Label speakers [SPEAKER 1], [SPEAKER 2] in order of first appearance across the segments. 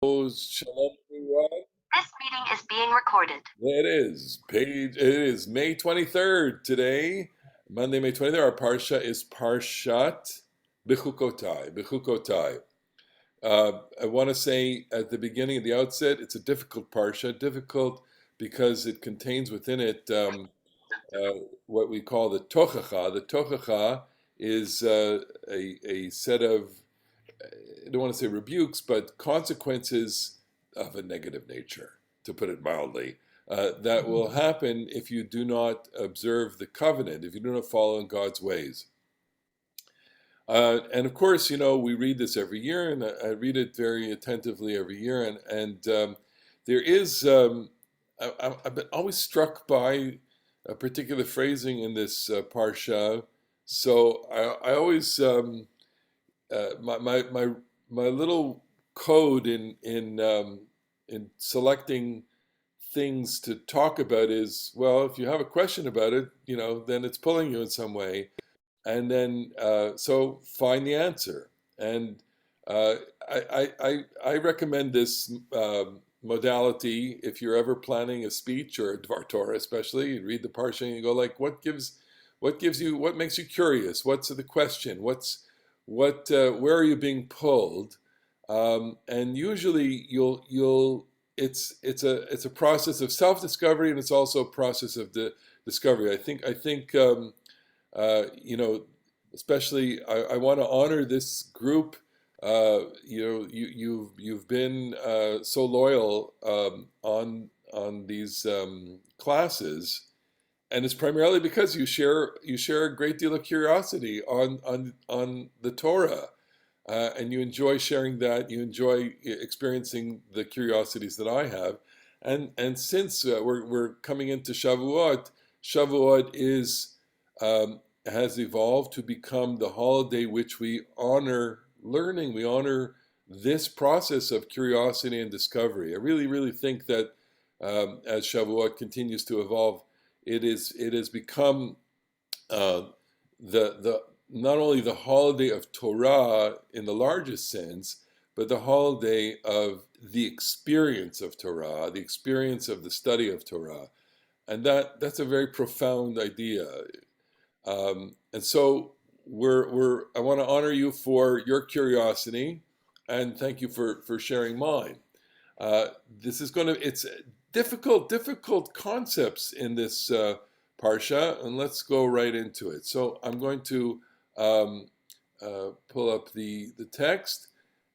[SPEAKER 1] Shalom, everyone.
[SPEAKER 2] This meeting is being recorded.
[SPEAKER 1] It is May 23rd today, Monday, May 23rd. Our Parsha is Parashat Behokotai. I want to say at the beginning, at the outset, it's a difficult Parsha. Difficult because it contains within it what we call the Tochacha. The Tochacha is a set of, I don't want to say rebukes, but consequences of a negative nature, to put it mildly, that will happen if you do not observe the covenant, if you do not follow in God's ways. And of course, we read this every year, and I read it very attentively every year. And there is, I've been always struck by a particular phrasing in this parsha. So I always my little code in selecting things to talk about is, well, if you have a question about it, then it's pulling you in some way, and then so find the answer. And I recommend this modality if you're ever planning a speech or a Dvar Torah, especially. You read the parsha and you go like, what makes you curious? What's the question? Where are you being pulled? And usually it's a process of self-discovery, and it's also a process of discovery. I think especially I want to honor this group. You've been so loyal on these classes. And it's primarily because you share a great deal of curiosity on the Torah, and you enjoy sharing that. You enjoy experiencing the curiosities that I have, and since we're coming into Shavuot, has evolved to become the holiday which we honor learning. We honor this process of curiosity and discovery. I really, really think that as Shavuot continues to evolve, it has become the not only the holiday of Torah in the largest sense, but the holiday of the experience of Torah, the experience of the study of Torah, and that's a very profound idea. And so I want to honor you for your curiosity, and thank you for sharing mine. It's difficult concepts in this parsha, and let's go right into it. So I'm going to pull up the text,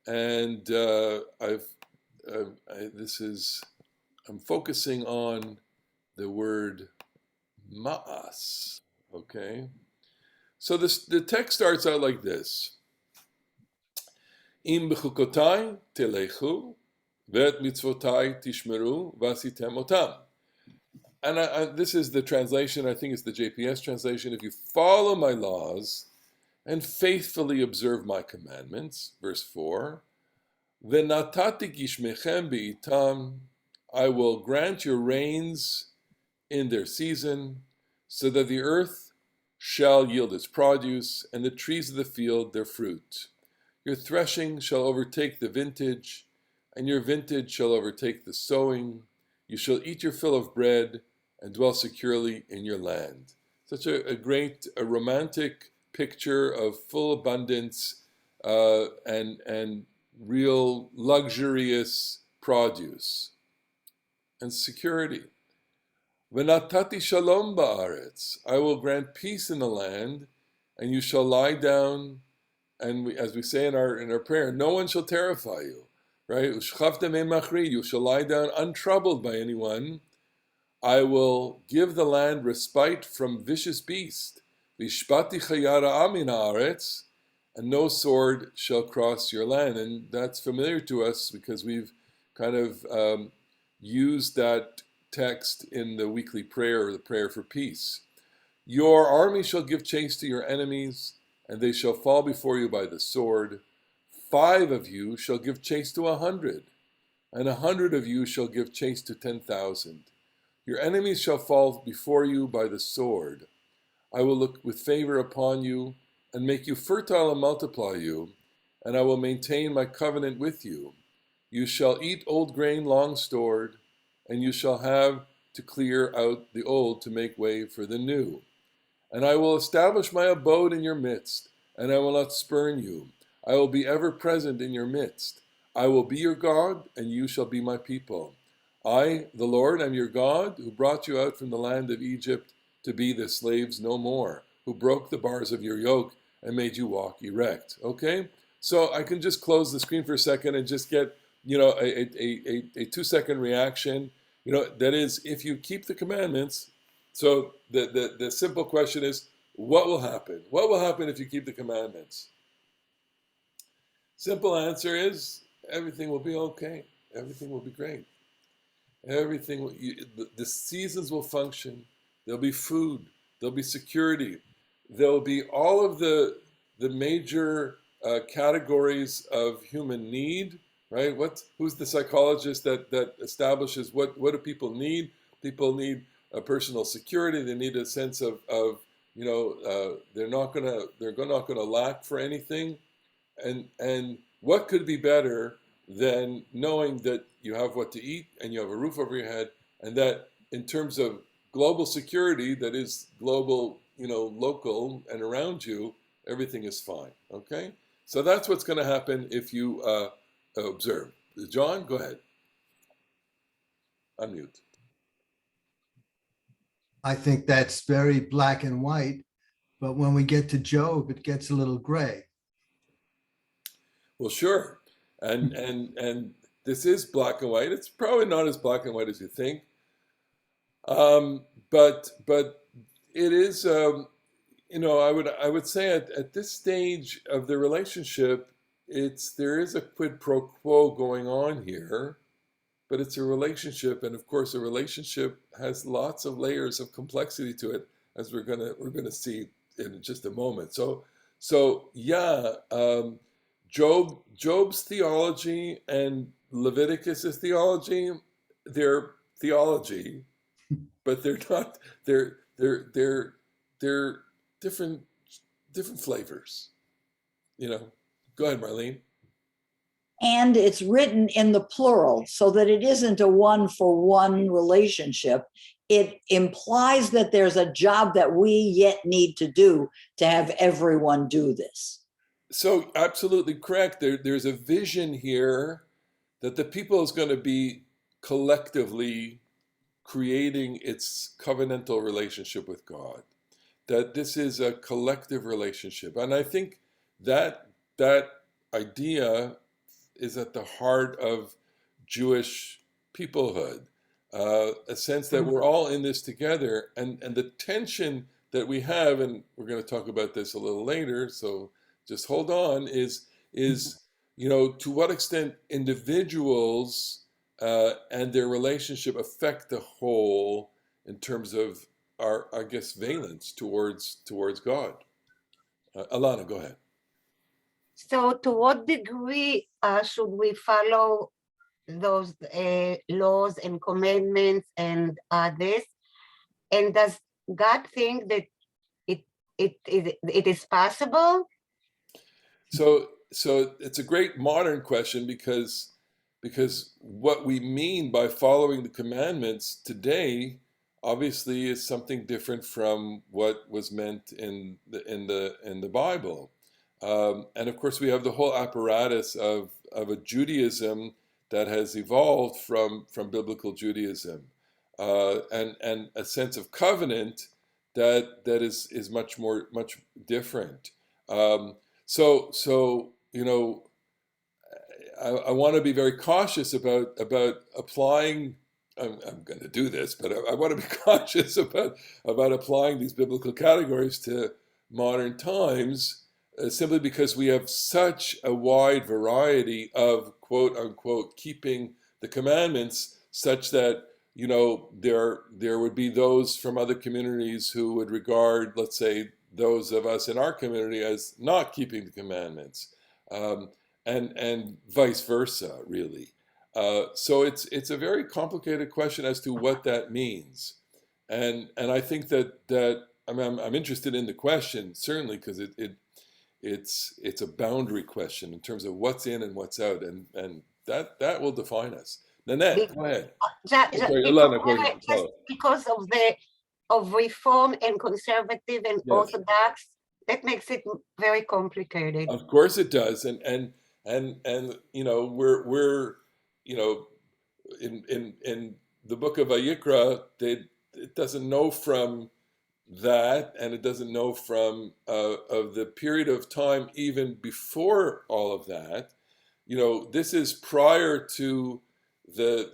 [SPEAKER 1] and I'm focusing on the word ma'as. Okay, so the text starts out like this: Im bechukotai telechu, Vet mitzvotai tishmeru vasitem otam. And this is the translation. I think it's the JPS translation. If you follow my laws and faithfully observe my commandments, verse 4, Venatati gishmechem beitam, I will grant your rains in their season, so that the earth shall yield its produce, and the trees of the field their fruit. Your threshing shall overtake the vintage, and your vintage shall overtake the sowing. You shall eat your fill of bread and dwell securely in your land. Such a great, romantic picture of full abundance and real luxurious produce and security. V'natati shalom ba'aretz, I will grant peace in the land, and you shall lie down. And as we say in our prayer, no one shall terrify you. Right? You shall lie down untroubled by anyone. I will give the land respite from vicious beast. Vishpati chayara amin haaretz, and no sword shall cross your land. And that's familiar to us because we've kind of used that text in the weekly prayer, or the prayer for peace. Your army shall give chase to your enemies, and they shall fall before you by the sword. 5 of you shall give chase to 100, and 100 of you shall give chase to 10,000. Your enemies shall fall before you by the sword. I will look with favor upon you, and make you fertile and multiply you, and I will maintain my covenant with you. You shall eat old grain long stored, and you shall have to clear out the old to make way for the new. And I will establish my abode in your midst, and I will not spurn you. I will be ever present in your midst. I will be your God, and you shall be my people. I, the Lord, am your God, who brought you out from the land of Egypt to be the slaves no more, who broke the bars of your yoke and made you walk erect. Okay? So I can just close the screen for a second and just get, a 2 second reaction. That is, if you keep the commandments. So the simple question is, what will happen? What will happen if you keep the commandments? Simple answer is, everything will be okay. Everything will be great. The seasons will function. There'll be food. There'll be security. There'll be all of the major categories of human need, right? Who's the psychologist that establishes what do people need? People need a personal security. They need a sense of they're not gonna lack for anything. And what could be better than knowing that you have what to eat and you have a roof over your head, and that in terms of global security, that is global, local and around you, everything is fine. Okay, so that's what's going to happen if you observe. John, go ahead. Unmute.
[SPEAKER 3] I think that's very black and white, but when we get to Job, it gets a little gray.
[SPEAKER 1] Well, sure, and this is black and white. It's probably not as black and white as you think, but it is. I would say at this stage of the relationship, there is a quid pro quo going on here, but it's a relationship, and of course, a relationship has lots of layers of complexity to it, as we're gonna see in just a moment. So yeah, Job's theology and Leviticus's theology, they're theology, but they're not. They're different flavors. Go ahead, Marlene.
[SPEAKER 4] And it's written in the plural so that it isn't a one-for-one relationship. It implies that there's a job that we yet need to do to have everyone do this.
[SPEAKER 1] So absolutely correct. There's a vision here that the people is going to be collectively creating its covenantal relationship with God. That this is a collective relationship. And I think that idea is at the heart of Jewish peoplehood, a sense that we're all in this together, and the tension that we have, and we're going to talk about this a little later, so just hold on, is to what extent individuals and their relationship affect the whole in terms of our, I guess, valence towards God. Alana, go ahead.
[SPEAKER 5] So to what degree should we follow those laws and commandments and this? And does God think that it is possible?
[SPEAKER 1] So it's a great modern question because what we mean by following the commandments today obviously is something different from what was meant in the Bible. And of course, we have the whole apparatus of a Judaism that has evolved from biblical Judaism, and a sense of covenant that is much different. So I want to be very cautious about applying. I'm going to do this, but I want to be cautious about applying these biblical categories to modern times, simply because we have such a wide variety of quote unquote keeping the commandments, such that there would be those from other communities who would regard, let's say, those of us in our community as not keeping the commandments, and vice versa, really. So it's a very complicated question as to what that means, and I think that I'm interested in the question, certainly, because it's a boundary question in terms of what's in and what's out, and That will define us. Nanette, go ahead. Sorry,
[SPEAKER 5] Because,
[SPEAKER 1] Ilana, go ahead.
[SPEAKER 5] just because of Reform and Conservative and
[SPEAKER 1] Yes.
[SPEAKER 5] Orthodox, that makes it very complicated.
[SPEAKER 1] Of course it does, and you know we're you know in the book of Vayikra, it doesn't know from that, and it doesn't know from of the period of time even before all of that. You know, this is prior to the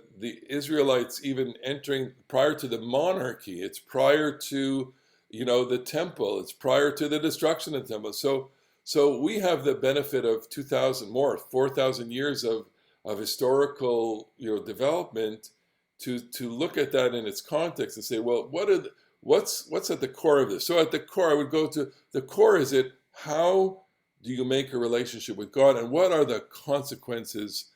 [SPEAKER 1] Israelites even entering, prior to the monarchy. It's prior to, you know, the temple. It's prior to the destruction of the temple. So we have the benefit of 4,000 years of historical, you know, development to look at that in its context and say, well, what's at the core of this? So at the core, I would go to the core. Is it how do you make a relationship with God, and what are the consequences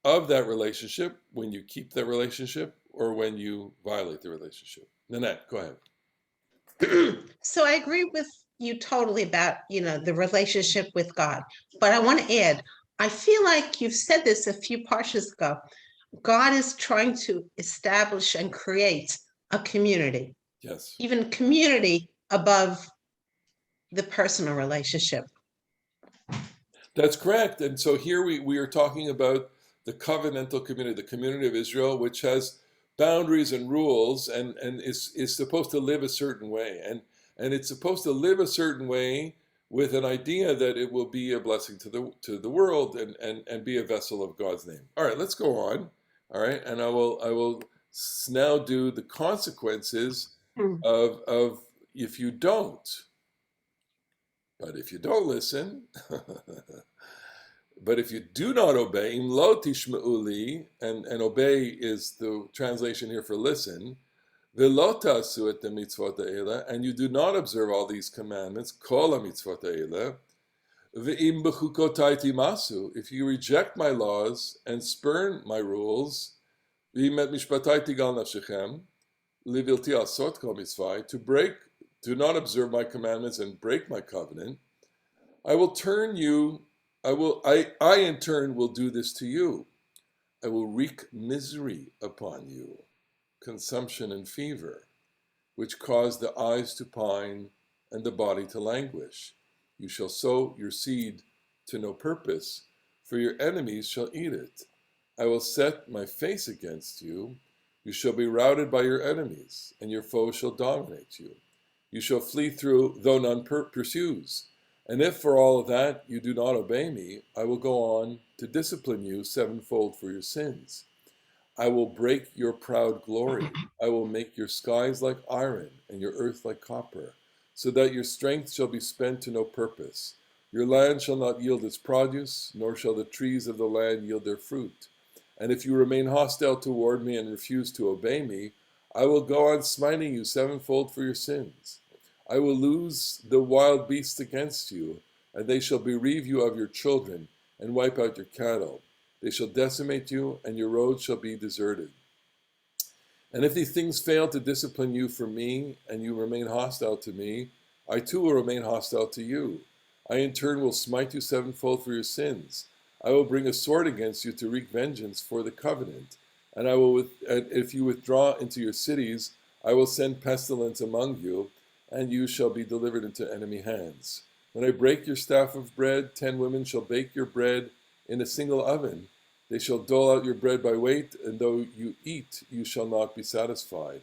[SPEAKER 1] of that relationship when you keep that relationship or when you violate the relationship? Nanette, go ahead.
[SPEAKER 6] So I agree with you totally about, you know, the relationship with God. But I want to add, I feel like you've said this a few parshas ago. God is trying to establish and create a community.
[SPEAKER 1] Yes.
[SPEAKER 6] Even community above the personal relationship.
[SPEAKER 1] That's correct. And so here we are talking about the covenantal community, the community of Israel, which has boundaries and rules and is supposed to live a certain way. And it's supposed to live a certain way with an idea that it will be a blessing to the world and be a vessel of God's name. All right, let's go on. All right, and I will now do the consequences of if you don't. But if you don't listen, but if you do not obey, im lo tishma'u li, and obey is the translation here for listen, v'lo ta'asu et mitzvot ha'ela, and you do not observe all these commandments, kol ha'mitzvot ha'ela, v'im bechukotai timasu, if you reject my laws and spurn my rules, v'im et mishpatai tigal nafshechem, livilti asot kol mitzvai, do not observe my commandments and break my covenant, I in turn will do this to you. I will wreak misery upon you, consumption and fever, which cause the eyes to pine and the body to languish. You shall sow your seed to no purpose, for your enemies shall eat it. I will set my face against you. You shall be routed by your enemies, and your foes shall dominate you. You shall flee through, though none pursues. And if for all of that you do not obey me, I will go on to discipline you sevenfold for your sins. I will break your proud glory. I will make your skies like iron and your earth like copper, so that your strength shall be spent to no purpose. Your land shall not yield its produce, nor shall the trees of the land yield their fruit. And if you remain hostile toward me and refuse to obey me, I will go on smiting you sevenfold for your sins. I will lose the wild beasts against you, and they shall bereave you of your children and wipe out your cattle. They shall decimate you, and your roads shall be deserted. And if these things fail to discipline you for me, and you remain hostile to me, I too will remain hostile to you. I in turn will smite you sevenfold for your sins. I will bring a sword against you to wreak vengeance for the covenant. And if you withdraw into your cities, I will send pestilence among you, and you shall be delivered into enemy hands. When I break your staff of bread, 10 women shall bake your bread in a single oven. They shall dole out your bread by weight, and though you eat, you shall not be satisfied.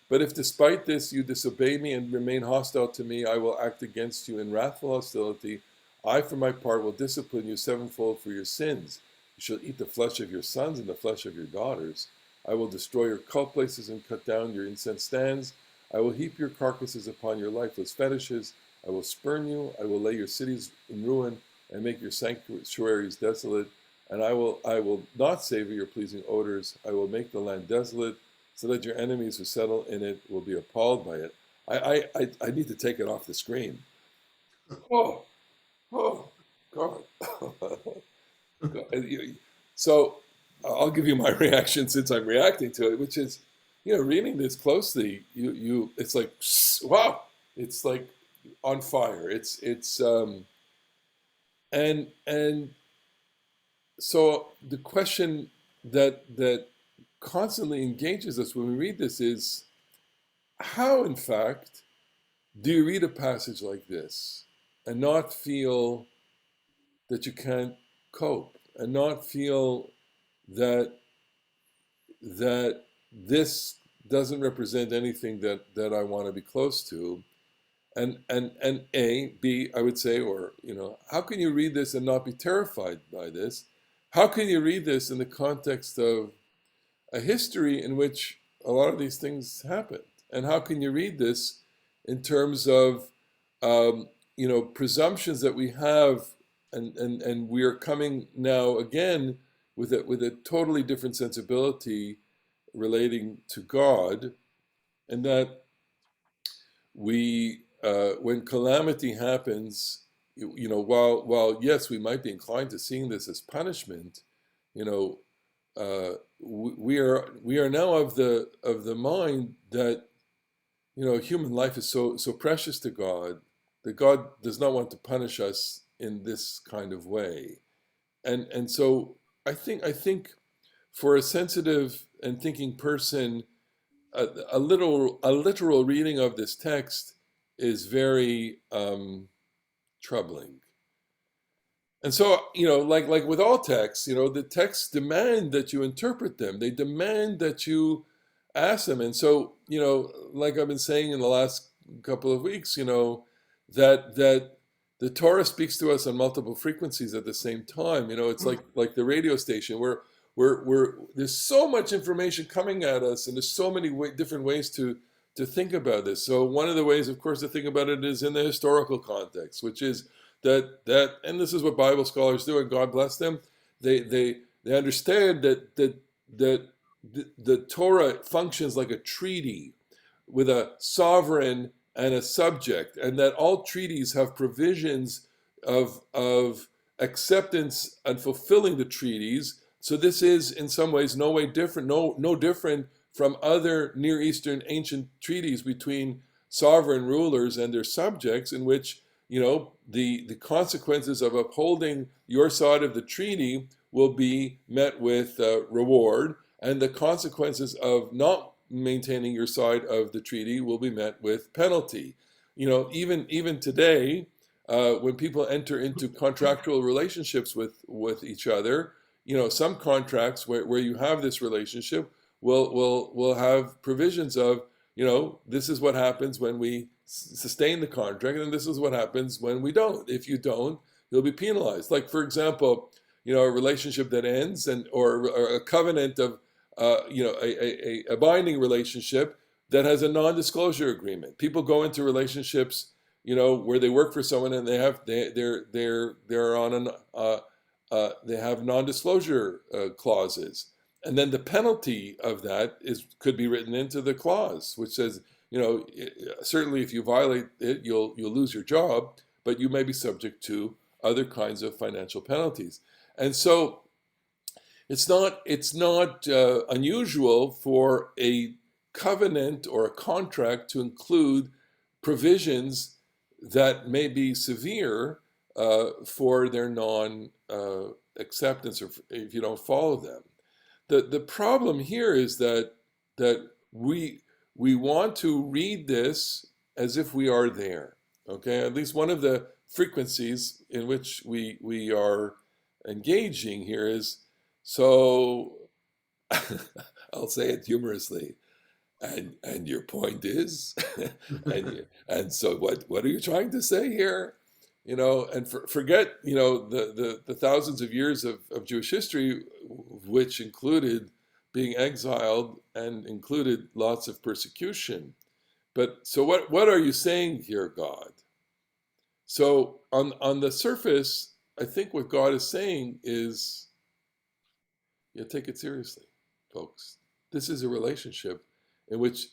[SPEAKER 1] But if despite this you disobey me and remain hostile to me, I will act against you in wrathful hostility. I, for my part, will discipline you sevenfold for your sins. You shall eat the flesh of your sons and the flesh of your daughters. I will destroy your cult places and cut down your incense stands. I will heap your carcasses upon your lifeless fetishes. I will spurn you. I will lay your cities in ruin and make your sanctuaries desolate. And I will not savor your pleasing odors. I will make the land desolate, so that your enemies who settle in it will be appalled by it. I need to take it off the screen. Oh, God. So I'll give you my reaction since I'm reacting to it, which is, you know, reading this closely, it's like, wow, it's like on fire. And so the question that constantly engages us when we read this is, how, in fact, do you read a passage like this and not feel that you can't cope, and not feel that this doesn't represent anything that I want to be close to? And B, I would say, or how can you read this and not be terrified by this? How can you read this in the context of a history in which a lot of these things happened? And how can you read this in terms of presumptions that we have, and we are coming now again with a totally different sensibility relating to God, and that we when calamity happens, while yes, we might be inclined to seeing this as punishment, we are now of the mind that human life is so precious to God, that God does not want to punish us in this kind of way. And so I think for a sensitive and thinking person, a literal reading of this text is very troubling. And so, like with all texts, the texts demand that you interpret them. They demand that you ask them. And so, like I've been saying in the last couple of weeks, that the Torah speaks to us on multiple frequencies at the same time. It's like the radio station where there's so much information coming at us, and there's so many different ways to think about this. So one of the ways, of course, to think about it is in the historical context, which is that and this is what Bible scholars do, and God bless them. They understand that the Torah functions like a treaty with a sovereign and a subject, and that all treaties have provisions of acceptance and fulfilling the treaties. So this is in some ways no different from other Near Eastern ancient treaties between sovereign rulers and their subjects, in which the consequences of upholding your side of the treaty will be met with reward, and the consequences of not maintaining your side of the treaty will be met with penalty. Even today, when people enter into contractual relationships with each other, some contracts where you have this relationship will have provisions of, this is what happens when we sustain the contract, and this is what happens when we don't. If you don't, you'll be penalized. Like, for example, a relationship that ends, or a covenant of a binding relationship that has a non-disclosure agreement. People go into relationships, where they work for someone, and they have non-disclosure clauses, and then the penalty of that could be written into the clause, which says, certainly if you violate it, you'll lose your job, but you may be subject to other kinds of financial penalties. And so it's not unusual for a covenant or a contract to include provisions that may be severe for their non-acceptance, or if you don't follow them. The problem here is that we want to read this as if we are there. Okay, at least one of the frequencies in which we are engaging here is, so I'll say it humorously, and your point is, and so what are you trying to say here? And forget the thousands of years of Jewish history, which included being exiled and included lots of persecution. But so what are you saying here, God? So on the surface, I think what God is saying is, take it seriously, folks. This is a relationship in which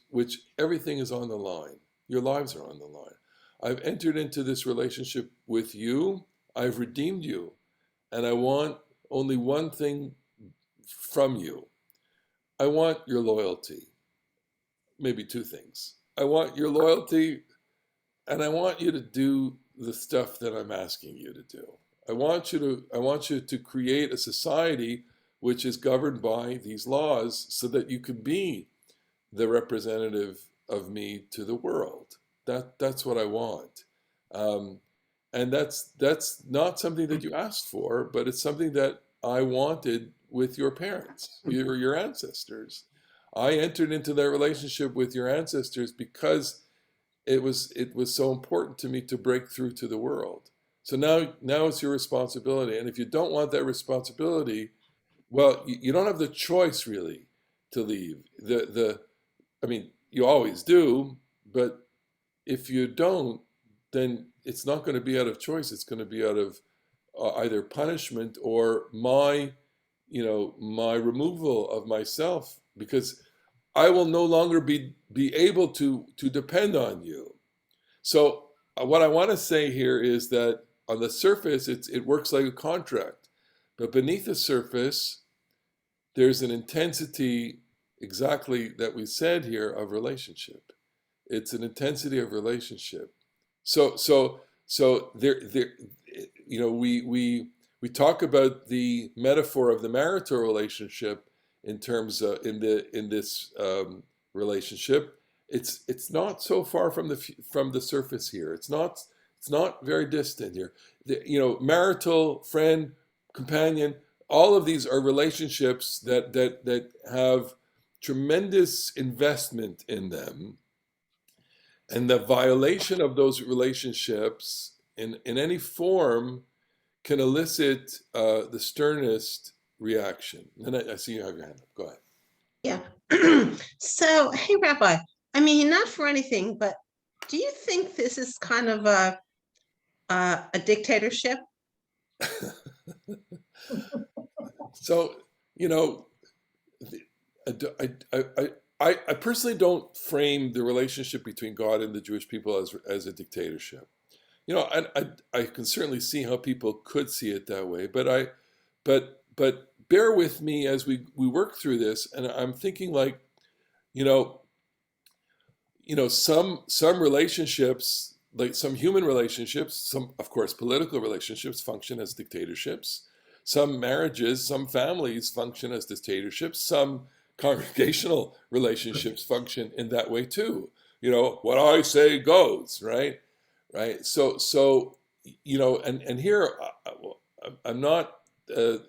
[SPEAKER 1] everything is on the line. Your lives are on the line. I've entered into this relationship with you. I've redeemed you. And I want only one thing from you. I want your loyalty. Maybe two things. I want your loyalty, and I want you to do the stuff that I'm asking you to do. I want you to create a society which is governed by these laws so that you can be the representative of me to the world. That's what I want. And that's not something that you asked for, but it's something that I wanted with your parents, your ancestors. I entered into that relationship with your ancestors because it was so important to me to break through to the world. So now it's your responsibility. And if you don't want that responsibility, well, you don't have the choice really to leave. I mean, you always do, but if you don't, then it's not going to be out of choice. It's going to be out of either punishment or my removal of myself, because I will no longer be able to depend on you. So what I want to say here is that on the surface, it works like a contract, but beneath the surface, there's an intensity exactly that we said here of relationship. It's an intensity of relationship. So there we talk about the metaphor of the marital relationship in terms of in this relationship. It's not so far from the surface here. It's not very distant here. Marital, friend, companion, all of these are relationships that have tremendous investment in them, and the violation of those relationships in any form can elicit the sternest reaction. And I see you have your hand up. Go ahead.
[SPEAKER 6] Yeah. So, hey, Rabbi, I mean, not for anything, but do you think this is kind of a dictatorship?
[SPEAKER 1] So, I personally don't frame the relationship between God and the Jewish people as a dictatorship. I can certainly see how people could see it that way, but bear with me as we work through this, and I'm thinking like, some relationships, like some human relationships, some, of course, political relationships function as dictatorships. Some marriages, some families function as dictatorships. Some congregational relationships function in that way too. What I say goes, right? Right. So and here I'm not so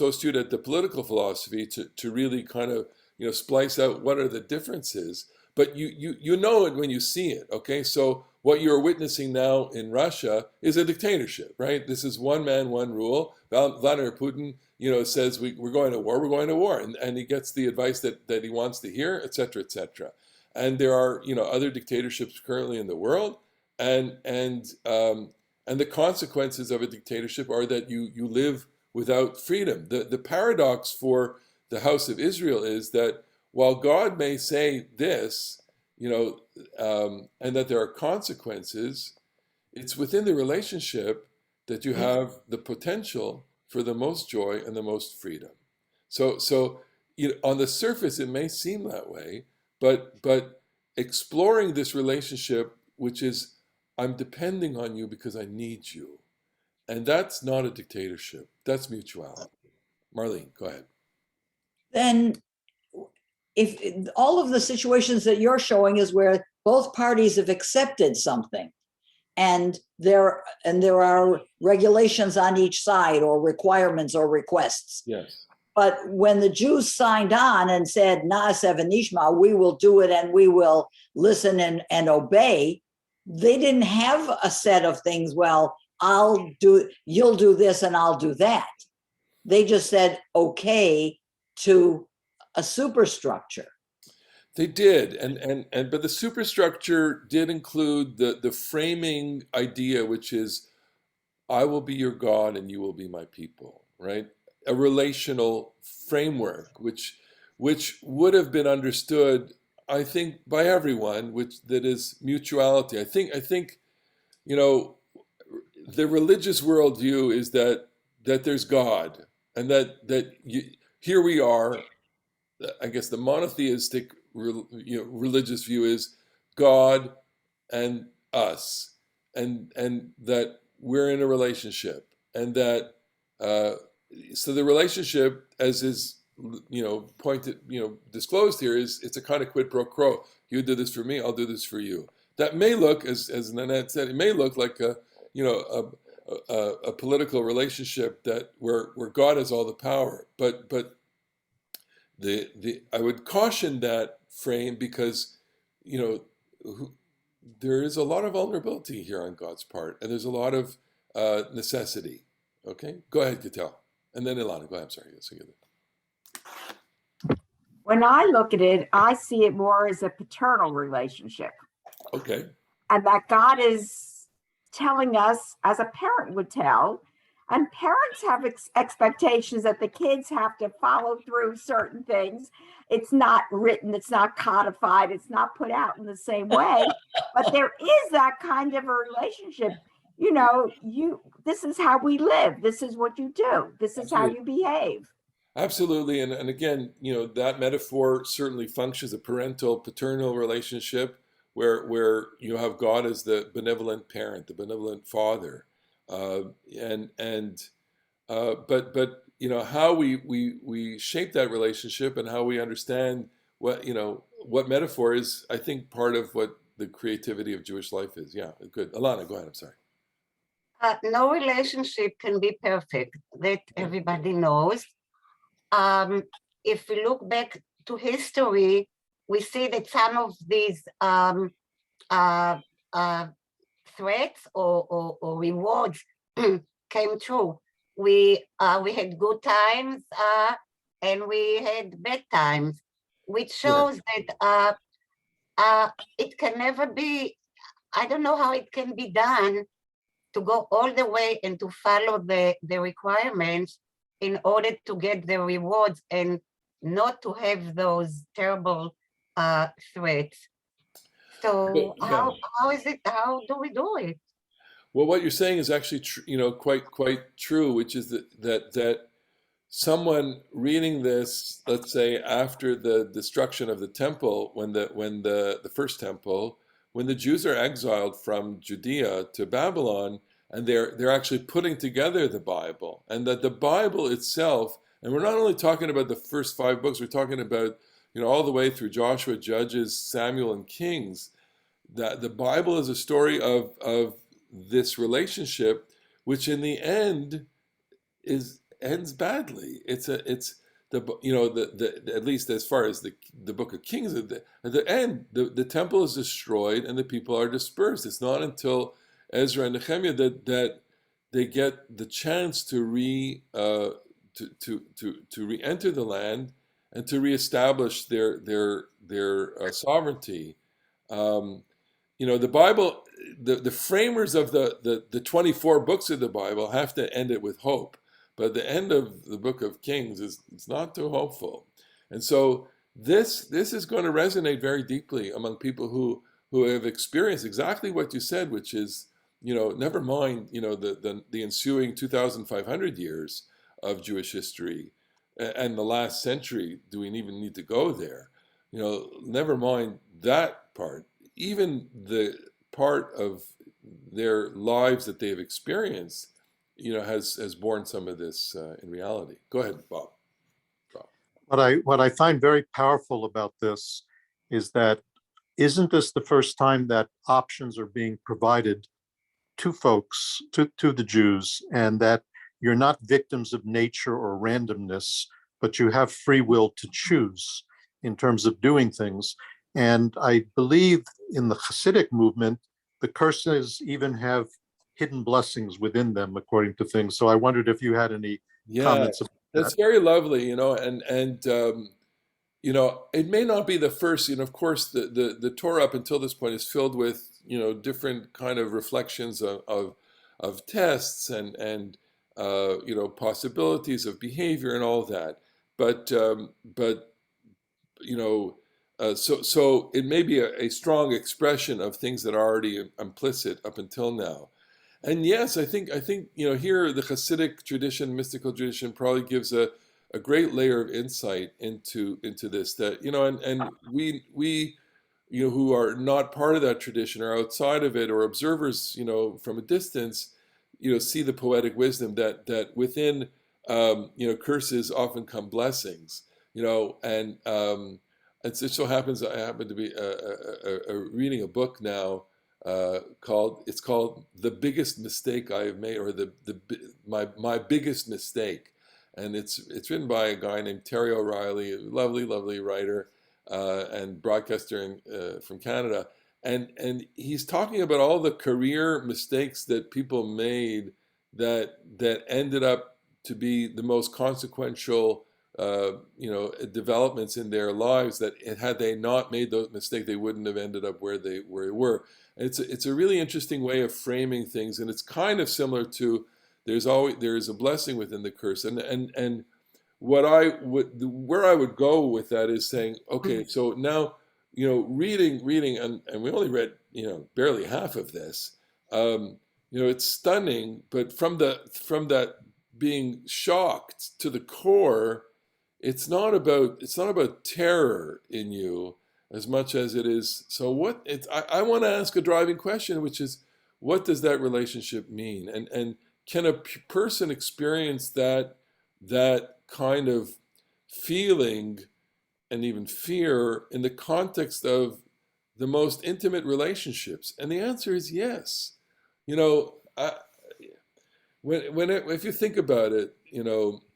[SPEAKER 1] astute at the political philosophy to really kind of splice out what are the differences. But you know it when you see it, okay? So what you're witnessing now in Russia is a dictatorship, right? This is one man, one rule. Vladimir Putin, says we're going to war, and he gets the advice that he wants to hear, et cetera, et cetera. And there are other dictatorships currently in the world, and the consequences of a dictatorship are that you live without freedom. The paradox for the house of Israel is that while God may say this, and that there are consequences, it's within the relationship that you have the potential for the most joy and the most freedom. So on the surface, it may seem that way, but exploring this relationship, which is, I'm depending on you because I need you. And that's not a dictatorship. That's mutuality. Marlene, go ahead.
[SPEAKER 4] Then if all of the situations that you're showing is where both parties have accepted something, and there are regulations on each side, or requirements or requests.
[SPEAKER 1] Yes.
[SPEAKER 4] But when the Jews signed on and said, Na'aseh v'nishma, we will do it and we will listen and obey, they didn't have a set of things, well, you'll do this and I'll do that. They just said, okay, to a superstructure.
[SPEAKER 1] They did, but the superstructure did include the framing idea, which is, I will be your God and you will be my people, right? A relational framework, which would have been understood, I think, by everyone, that is mutuality. I think the religious worldview is that there's God, and here we are. I guess the monotheistic religious view is God and us, and that we're in a relationship, and that so the relationship, as is pointed, disclosed here, is it's a kind of quid pro quo. You do this for me, I'll do this for you. That may look, as Nanette said, it may look like a political relationship that where God has all the power, but I would caution that frame because there is a lot of vulnerability here on God's part, and there's a lot of necessity. Okay, go ahead, Gatel, and then Ilana. Go ahead. I'm sorry.
[SPEAKER 7] When I look at it, I see it more as a paternal relationship.
[SPEAKER 1] Okay.
[SPEAKER 7] And that God is telling us, as a parent would tell, and parents have expectations that the kids have to follow through certain things. It's not written, it's not codified, it's not put out in the same way, but there is that kind of a relationship. This is how we live. This is what you do. This is how you behave.
[SPEAKER 1] Absolutely. And again, that metaphor certainly functions, a paternal relationship where you have God as the benevolent parent, the benevolent father. But how we shape that relationship and how we understand what metaphor is, I think, part of what the creativity of Jewish life is. Yeah, good. Ilana, go ahead. I'm sorry.
[SPEAKER 5] No relationship can be perfect. That everybody knows. If we look back to history, we see that some of these threats or rewards came true. We had good times and we had bad times, which shows that it can never be. I don't know how it can be done to go all the way and to follow the requirements in order to get the rewards and not to have those terrible threats. So how is it? How do we do it?
[SPEAKER 1] Well, what you're saying is actually quite true, which is that someone reading this, let's say after the destruction of the temple, when the first temple, when the Jews are exiled from Judea to Babylon, and they're actually putting together the Bible, and that the Bible itself, and we're not only talking about the first 5 books, we're talking about all the way through Joshua, Judges, Samuel, and Kings, that the Bible is a story of this relationship, which in the end ends badly. It's at least as far as the book of Kings, at the end, the temple is destroyed and the people are dispersed. It's not until Ezra and Nehemiah that they get the chance to re-enter the land and to reestablish their sovereignty. The Bible, the framers of the 24 books of the Bible have to end it with hope, but the end of the book of Kings it's not too hopeful, and so this is going to resonate very deeply among people who have experienced exactly what you said, which is never mind the ensuing 2,500 years of Jewish history and the last century. Do we even need to go there? Never mind that part. Even the part of their lives that they've experienced, has borne some of this in reality. Go ahead, Bob.
[SPEAKER 8] What I find very powerful about this is that isn't this the first time that options are being provided to folks, to the Jews, and that you're not victims of nature or randomness, but you have free will to choose in terms of doing things. And I believe in the Hasidic movement, the curses even have hidden blessings within them, according to things. So I wondered if you had any comments about that.
[SPEAKER 1] That's very lovely, and it may not be the first. Of course, the Torah up until this point is filled with different kind of reflections of tests and possibilities of behavior and all that. But so it may be a strong expression of things that are already implicit up until now. And yes, I think here the Hasidic tradition, mystical tradition, probably gives a great layer of insight into this. That and we who are not part of that tradition or outside of it or observers from a distance, see the poetic wisdom that within curses often come blessings. And it so happens I happen to be reading a book now called "The Biggest Mistake I Have Made," or my biggest mistake, and it's written by a guy named Terry O'Reilly, a lovely writer and broadcaster from Canada, and he's talking about all the career mistakes that people made that ended up to be the most consequential developments in their lives, that had they not made those mistakes, they wouldn't have ended up where they were. And it's a really interesting way of framing things, and it's kind of similar to there is a blessing within the curse, and where I would go with that is saying, okay, so now reading and we only read barely half of this. It's stunning, but from that being shocked to the core, it's not about terror in you as much as it is. So I want to ask a driving question, which is, what does that relationship mean? And can a person experience that kind of feeling and even fear in the context of the most intimate relationships? And the answer is yes. If you think about it,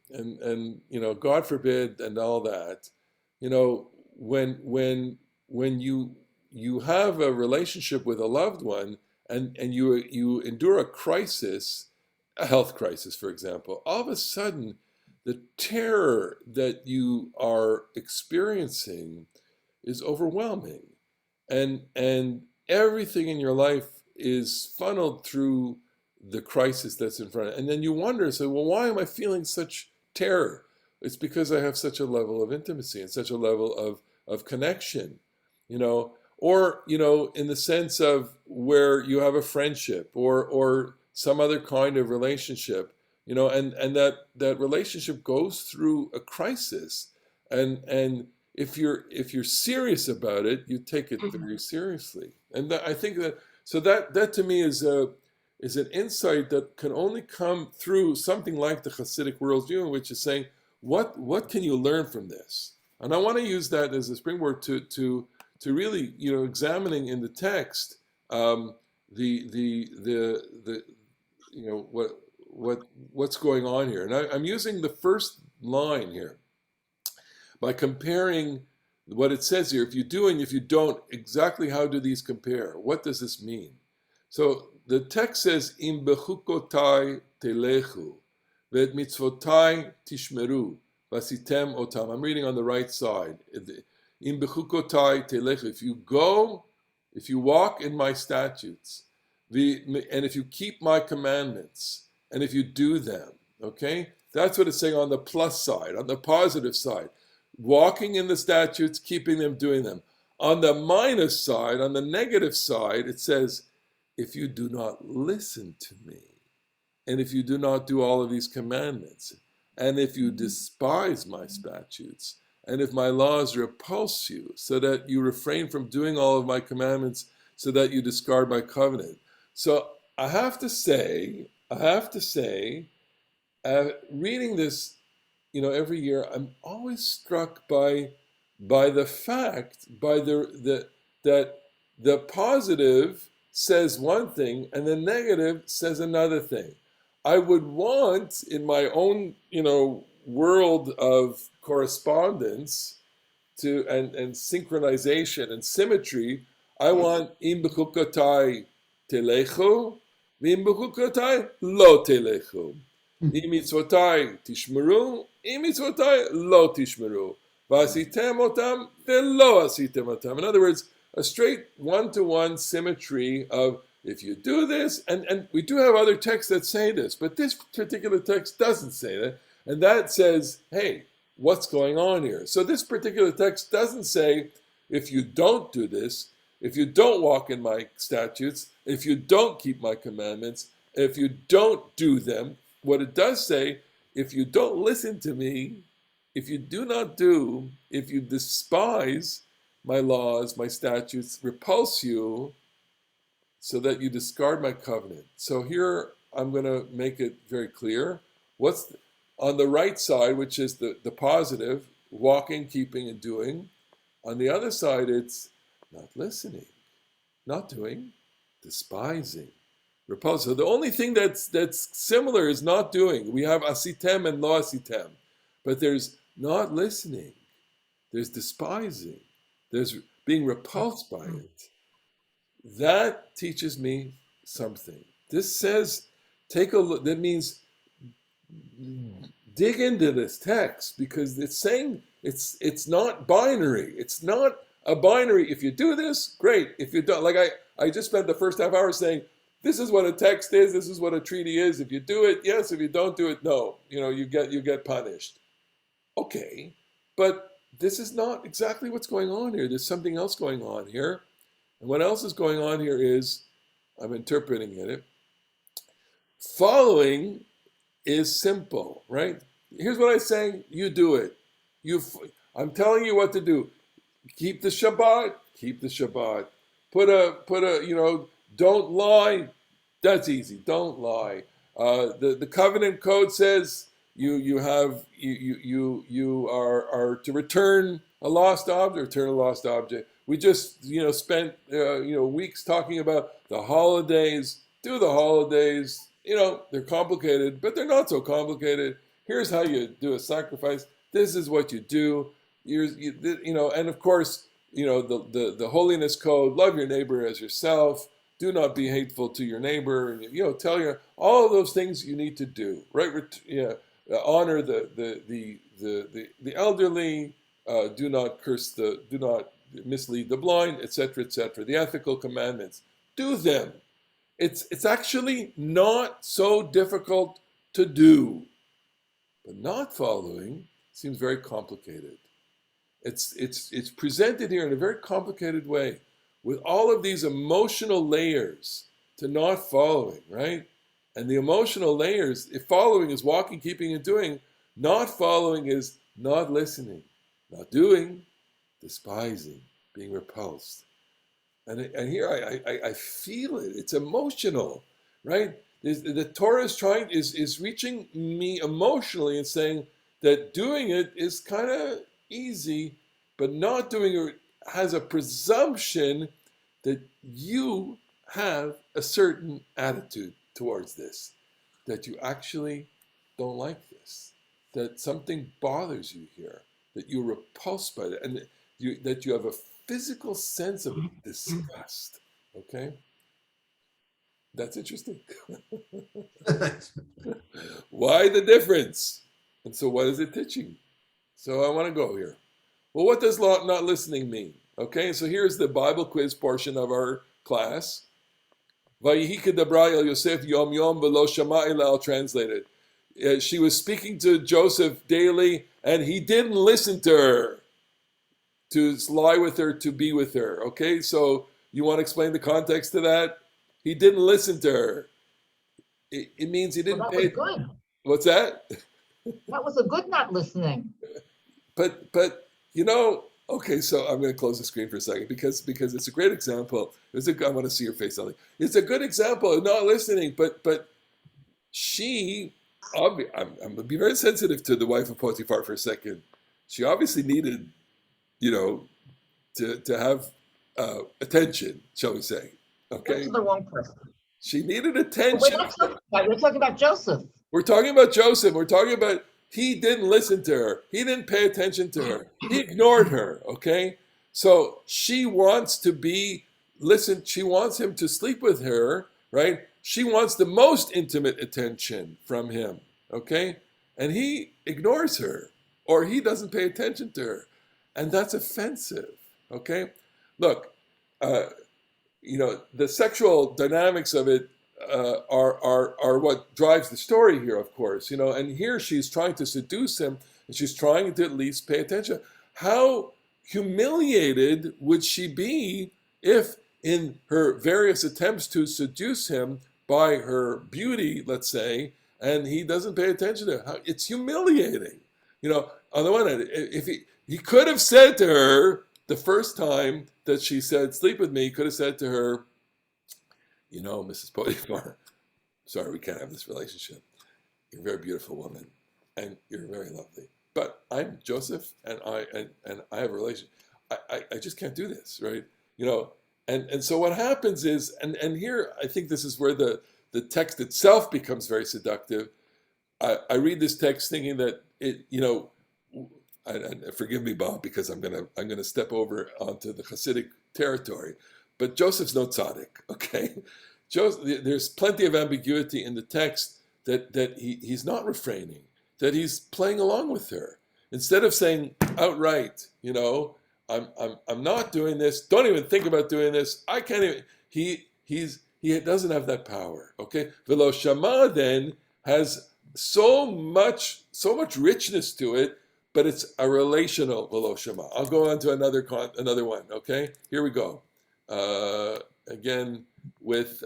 [SPEAKER 1] and God forbid, and all that, when you have a relationship with a loved one, and you endure a crisis, a health crisis, for example, all of a sudden, the terror that you are experiencing is overwhelming, and everything in your life is funneled through the crisis that's in front of it. And then you wonder, well, why am I feeling such terror? It's because I have such a level of intimacy and such a level of connection, or in the sense of where you have a friendship or some other kind of relationship, and that relationship goes through a crisis, and if you're serious about it, you take it very seriously. And I think that to me is an insight that can only come through something like the Hasidic worldview, which is saying, what can you learn from this? And I want to use that as a springboard to really, examining in the text what's going on here. And I'm using the first line here by comparing what it says here. If you do and if you don't, exactly how do these compare? What does this mean? So the text says, "Im behukotai telechu, ve'et mitzvotai tishmeru, vasitem otam." I'm reading on the right side. "Im behukotai telechu." If you walk in my statutes, and if you keep my commandments, and if you do them, okay? That's what it's saying on the plus side, on the positive side. Walking in the statutes, keeping them, doing them. On the minus side, on the negative side, it says, if you do not listen to me, and if you do not do all of these commandments, and if you despise my statutes, and if my laws repulse you, so that you refrain from doing all of my commandments, so that you discard my covenant. So I have to say, reading this, every year, I'm always struck by the fact, that the positive says one thing and the negative says another thing. I would want, in my own, world of correspondence and synchronization and symmetry, I want im bechukotai telechu, im bechukotai lo telechu. Im mitzvotai tishmeru, im mitzvotai lo tishmeru. Vasitem otam velo asitem otam. In other words, a straight one-to-one symmetry of, if you do this, and we do have other texts that say this, but this particular text doesn't say that, and that says, hey, what's going on here? So this particular text doesn't say, if you don't do this, if you don't walk in my statutes, if you don't keep my commandments, if you don't do them. What it does say, if you don't listen to me, if you do not do, if you despise my laws, my statutes, repulse you, so that you discard my covenant. So here I'm going to make it very clear. What's on the right side, which is the positive, walking, keeping, and doing. On the other side, it's not listening, not doing, despising, repulsive. So the only thing that's similar is not doing. We have asitem and lo asitem, but there's not listening, there's despising, there's being repulsed by it. That teaches me something. This says, take a look. That means dig into this text, because it's saying it's not binary. It's not a binary. If you do this, great. If you don't, like I just spent the first half hour saying, this is what a text is, this is what a treaty is. If you do it, yes. If you don't do it, no. You get punished. Okay, but this is not exactly what's going on here. There's something else going on here. And what else is going on here is, I'm interpreting it. Following is simple, right? Here's what I'm saying. You do it. I'm telling you what to do. Keep the Shabbat. Keep the Shabbat. Put a don't lie. That's easy. Don't lie. The covenant code says you are to return a lost object. Return a lost object. We just spent weeks talking about the holidays. Do the holidays. They're complicated, but they're not so complicated. Here's how you do a sacrifice. This is what you do. And of course, the holiness code. Love your neighbor as yourself. Do not be hateful to your neighbor. Tell your all of those things you need to do. Right? Honor the elderly. Do not curse do not mislead the blind, etc., etc. The ethical commandments. Do them. It's actually not so difficult to do, but not following seems very complicated. It's presented here in a very complicated way, with all of these emotional layers to not following, right? And the emotional layers, if following is walking, keeping, and doing, not following is not listening, not doing, despising, being repulsed. And here I feel it. It's emotional, right? The Torah is reaching me emotionally and saying that doing it is kind of easy, but not doing it has a presumption that you have a certain attitude towards this, that you actually don't like this, that something bothers you here, that you're repulsed by it, and that you have a physical sense of disgust. Okay? That's interesting. Why the difference? And so what is it teaching? So I want to go here. Well, what does not listening mean? Okay, so here's the Bible quiz portion of our class. Vayihi kedabra el Yosef yom yom v'lo shama ela. I'll translate it. She was speaking to Joseph daily, and he didn't listen to her. To lie with her, to be with her. Okay, so you want to explain the context to that? He didn't listen to her. It means he didn't pay.
[SPEAKER 9] That was good.
[SPEAKER 1] What's that?
[SPEAKER 9] That was a good not listening.
[SPEAKER 1] But okay, so I'm going to close the screen for a second because it's a great example. I want to see your face, Ellie. It's a good example of not listening, but she, I'm going to be very sensitive to the wife of Potiphar for a second. She obviously needed to have attention, shall we say? Okay.
[SPEAKER 9] That's the wrong person.
[SPEAKER 1] She needed attention.
[SPEAKER 9] We're not talking about, we're talking about Joseph.
[SPEAKER 1] We're talking about Joseph. We're talking about he didn't listen to her. He didn't pay attention to her. He ignored her. Okay. So she wants to be listened. She wants him to sleep with her, right? She wants the most intimate attention from him. Okay. And he ignores her, or he doesn't pay attention to her. And that's offensive, okay? Look, the sexual dynamics of it are what drives the story here, of course, and here she's trying to seduce him, and she's trying to at least pay attention. How humiliated would she be if in her various attempts to seduce him by her beauty, let's say, and he doesn't pay attention to her? It's humiliating. On the one hand, if he could have said to her the first time that she said, sleep with me, he could have said to her, Mrs. Potiphar, sorry, we can't have this relationship. You're a very beautiful woman, and you're very lovely. But I'm Joseph, and I have a relation. I just can't do this, right? And so what happens is, and here I think this is where the text itself becomes very seductive. I read this text thinking that forgive me, Bob, because I'm gonna step over onto the Hasidic territory, but Joseph's no tzaddik, okay? There's plenty of ambiguity in the text that he's not refraining, that he's playing along with her. Instead of saying outright, I'm not doing this, don't even think about doing this, I can't even, he doesn't have that power, okay? Velo Shama then has so much richness to it, but it's a relational Velo Shama. I'll go on to another one, okay? Here we go. Again, with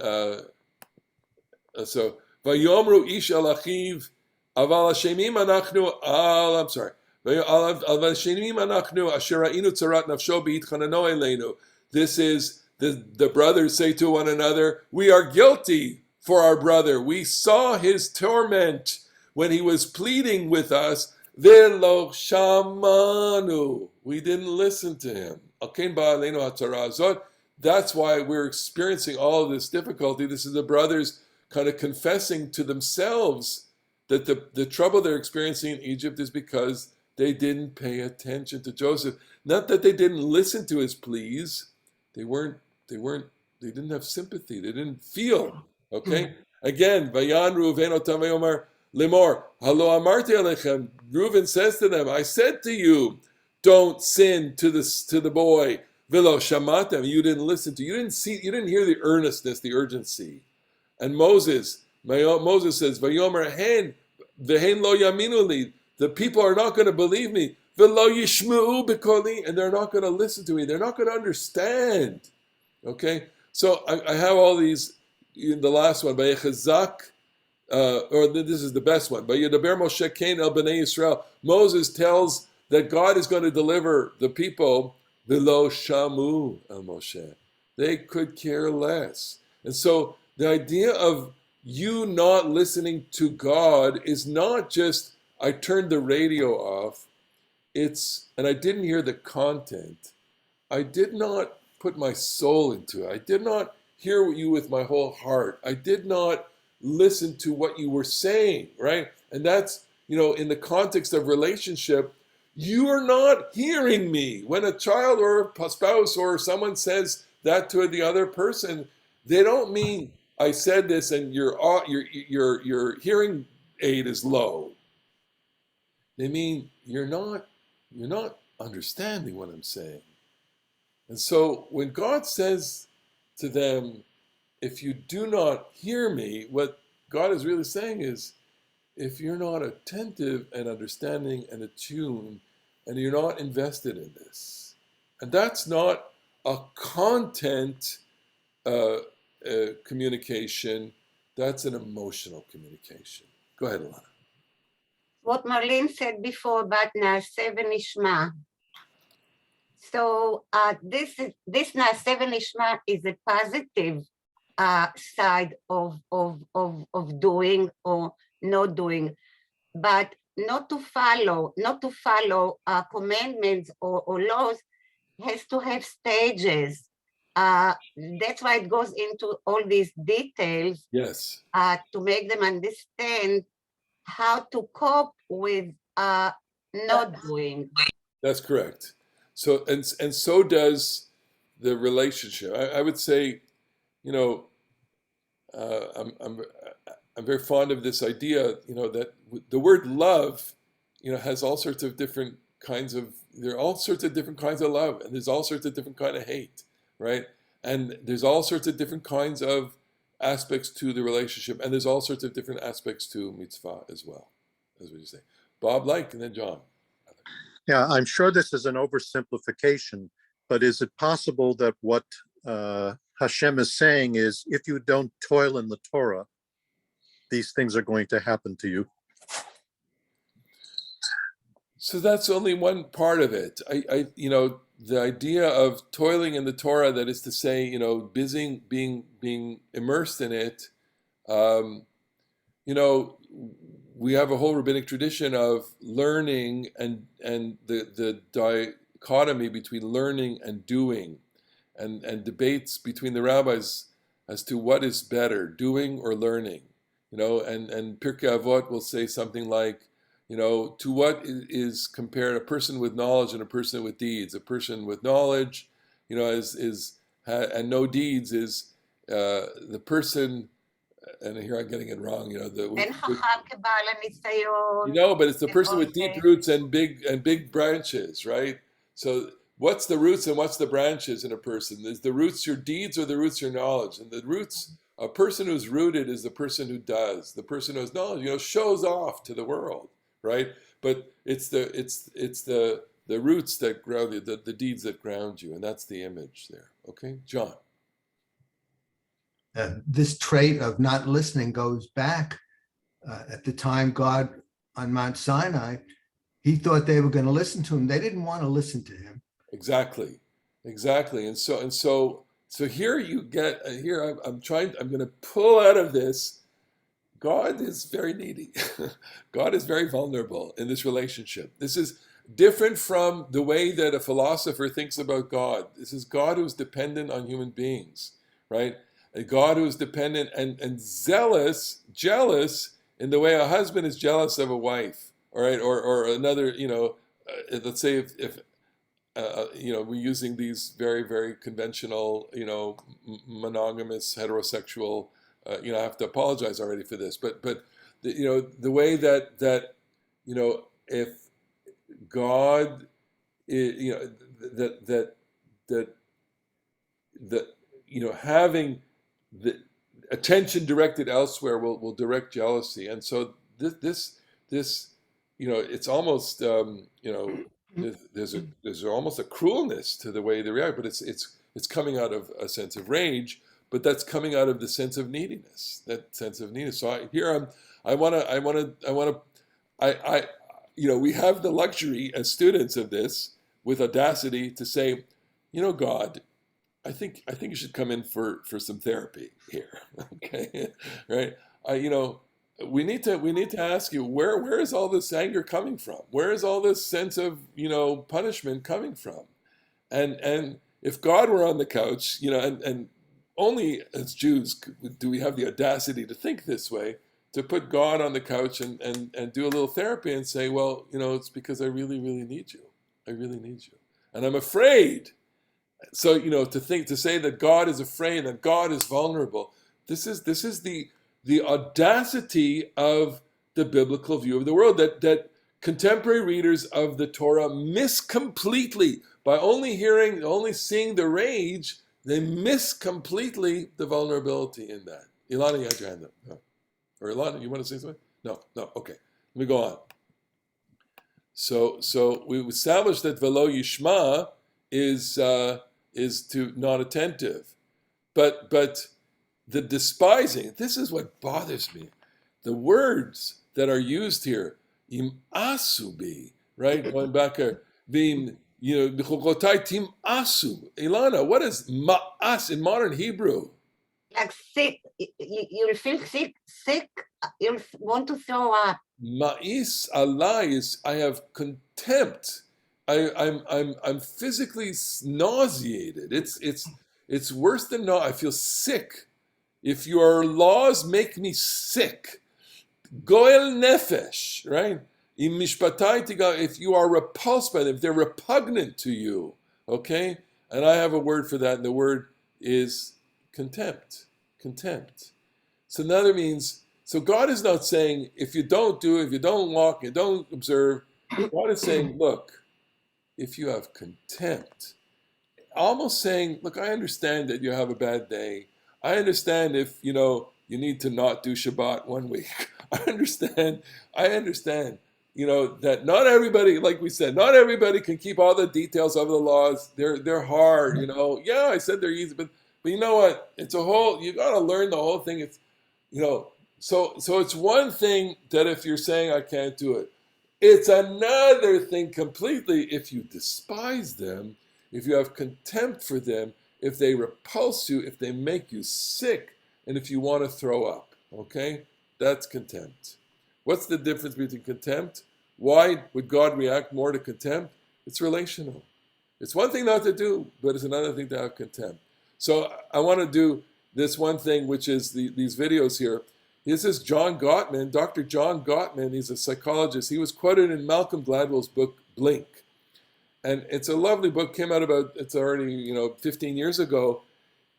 [SPEAKER 1] so Vayomru ish al achiv aval hashemim anachnu I'm sorry. Aval hashemim anachnu asher ra'inu tzarat nafsho beitchanano eleinu. This is the brothers say to one another, we are guilty for our brother. We saw his torment when he was pleading with us. Velo shamanu. We didn't listen to him. Alkein ba'aleinu hatzara azot. That's why we're experiencing all of this difficulty. This is the brothers kind of confessing to themselves that the trouble they're experiencing in Egypt is because they didn't pay attention to Joseph. Not that they didn't listen to his pleas. They didn't have sympathy. They didn't feel. Okay? Again, Vayan Reuven otam vayomar lemor halo amarti alechem. Reuven says to them, I said to you, don't sin to the boy. Velo shamatem, you didn't listen to, you didn't hear the earnestness, the urgency. And Moses says, Vayomer hen, vehen lo yaminu li, the people are not going to believe me. Velo yishmeu bekoli, and they're not going to listen to me. They're not going to understand. Okay? So I have all these, in the last one, Vayechazak, or this is the best one. Vayedaber Moshe Kain el bnei Yisrael. Moses tells that God is going to deliver the people. Velo shamu el Moshe. They could care less. And so the idea of you not listening to God is not just, I turned the radio off, and I didn't hear the content. I did not put my soul into it. I did not hear you with my whole heart. I did not listen to what you were saying, right? And that's, in the context of relationship, you are not hearing me. When a child or a spouse or someone says that to the other person, they don't mean I said this and your hearing aid is low. They mean you're not understanding what I'm saying. And so when God says to them, if you do not hear me, what God is really saying is, if you're not attentive and understanding and attuned, and you're not invested in this, and that's not a content communication, that's an emotional communication. Go ahead, Alana.
[SPEAKER 5] What Marlene said before about Naaseh v'nishma. So this Naaseh v'nishma is a positive side of doing or not doing, but not to follow commandments or laws has to have stages. That's why it goes into all these details.
[SPEAKER 1] Yes.
[SPEAKER 5] To make them understand how to cope with not doing.
[SPEAKER 1] That's correct. So and so does the relationship. I would say, I'm very fond of this idea, that the word love, has all sorts of different kinds of, there are all sorts of different kinds of love, and there's all sorts of different kind of hate, right? And there's all sorts of different kinds of aspects to the relationship, and there's all sorts of different aspects to mitzvah as well, as we say. Bob, and then John.
[SPEAKER 8] Yeah, I'm sure this is an oversimplification, but is it possible that what Hashem is saying is, if you don't toil in the Torah, these things are going to happen to you?
[SPEAKER 1] So that's only one part of it. The idea of toiling in the Torah, that is to say, being immersed in it, you know, we have a whole rabbinic tradition of learning and the dichotomy between learning and doing, and debates between the rabbis as to what is better, doing or learning. You know, and Pirkei Avot will say something like, you know, to what is compared a person with knowledge and a person with deeds. A person with knowledge, you know, and no deeds is the person. And here I'm getting it wrong. You know,
[SPEAKER 5] אין חכם כבעל הניסיון.
[SPEAKER 1] you know, but it's the person with deep
[SPEAKER 5] Okay.
[SPEAKER 1] roots and big branches, right? So what's the roots and what's the branches in a person? Is the roots your deeds or the roots your knowledge? And the roots, a person who's rooted is the person who does. The person who has knowledge, you know, shows off to the world, right? But it's the roots that ground you, the deeds that ground you, and that's the image there. Okay, John.
[SPEAKER 3] This trait of not listening goes back at the time God on Mount Sinai, he thought they were going to listen to him. They didn't want to listen to him.
[SPEAKER 1] Exactly. And so here you get, here I'm going to pull out of this. God is very needy. God is very vulnerable in this relationship. This is different from the way that a philosopher thinks about God. This is God who's dependent on human beings, right? A God who is dependent and jealous in the way a husband is jealous of a wife, all right? Or another, you know, let's say if you know, we're using these very, very conventional, you know, monogamous, heterosexual, you know, I have to apologize already for this, but you know, the way that you know, if God, you know, that you know, having the attention directed elsewhere will direct jealousy, and so this you know, it's almost you know, there's almost a cruelness to the way they react, but it's coming out of a sense of rage, but that's coming out of the sense of neediness, that sense of neediness. So I want to you know, we have the luxury as students of this with audacity to say, you know, God, I think you should come in for some therapy here, okay? Right? You know, we need to ask you, where is all this anger coming from? Where is all this sense of, you know, punishment coming from? And if God were on the couch, you know, and only as Jews do we have the audacity to think this way, to put God on the couch and do a little therapy and say, well, you know, it's because I really, really need you. I really need you, and I'm afraid. So, you know, to say that God is afraid, that God is vulnerable, this is the audacity of the biblical view of the world that contemporary readers of the Torah miss completely. By only seeing the rage, they miss completely the vulnerability in that. Ilana, you had your hand up. No. Or Ilana, you want to say something? No, okay. Let me go on. So we established that velo yishma is to non-attentive, but the despising. This is what bothers me. The words that are used here, im asubi, right? Going back vim, you know, behokotai tim asu. Ilana, what is ma'as in modern Hebrew?
[SPEAKER 5] Like sick, you'll feel sick, you'll want to throw up.
[SPEAKER 1] Ma'is alai is I have contempt. I'm physically nauseated. It's worse than I feel sick. If your laws make me sick, goel nefesh, right? If you are repulsed by them, if they're repugnant to you, okay? And I have a word for that, and the word is contempt. Contempt. So now that means, so God is not saying, if you don't do it, if you don't walk, you don't observe, God is saying, look, if you have contempt, almost saying, look, I understand that you have a bad day. I understand if, you know, you need to not do Shabbat 1 week. I understand, you know, that not everybody, like we said, not everybody can keep all the details of the laws. They're hard, you know. Yeah, I said they're easy, but you know what? It's a whole, you got to learn the whole thing. It's, you know, so it's one thing that if you're saying I can't do it, it's another thing completely if you despise them, if you have contempt for them, if they repulse you, if they make you sick, and if you want to throw up, okay? That's contempt. What's the difference between contempt? Why would God react more to contempt? It's relational. It's one thing not to do, but it's another thing to have contempt. So I want to do this one thing, which is these videos here. This is John Gottman, Dr. John Gottman. He's a psychologist. He was quoted in Malcolm Gladwell's book, Blink. And it's a lovely book, came out it's already, 15 years ago.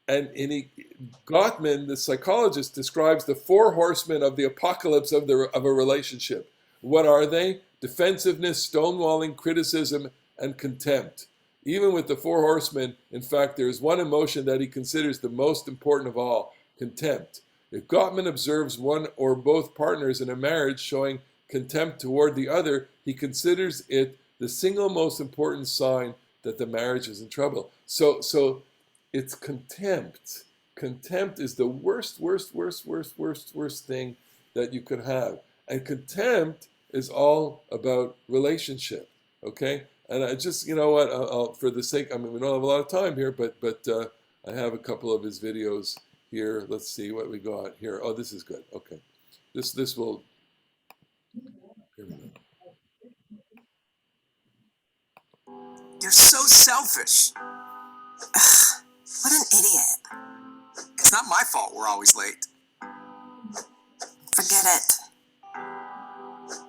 [SPEAKER 1] And Gottman, the psychologist, describes the four horsemen of the apocalypse of a relationship. What are they? Defensiveness, stonewalling, criticism, and contempt. Even with the four horsemen, in fact, there is one emotion that he considers the most important of all, contempt. If Gottman observes one or both partners in a marriage showing contempt toward the other, he considers it the single most important sign that the marriage is in trouble. So it's contempt. Contempt is the worst thing that you could have. And contempt is all about relationship, okay? And I just, I'll, for the sake, we don't have a lot of time here, but I have a couple of his videos here. Let's see what we got here. Oh, this is good. Okay. This will, here we go.
[SPEAKER 10] You're so selfish. Ugh, what an idiot. It's not my fault we're always late. Forget it.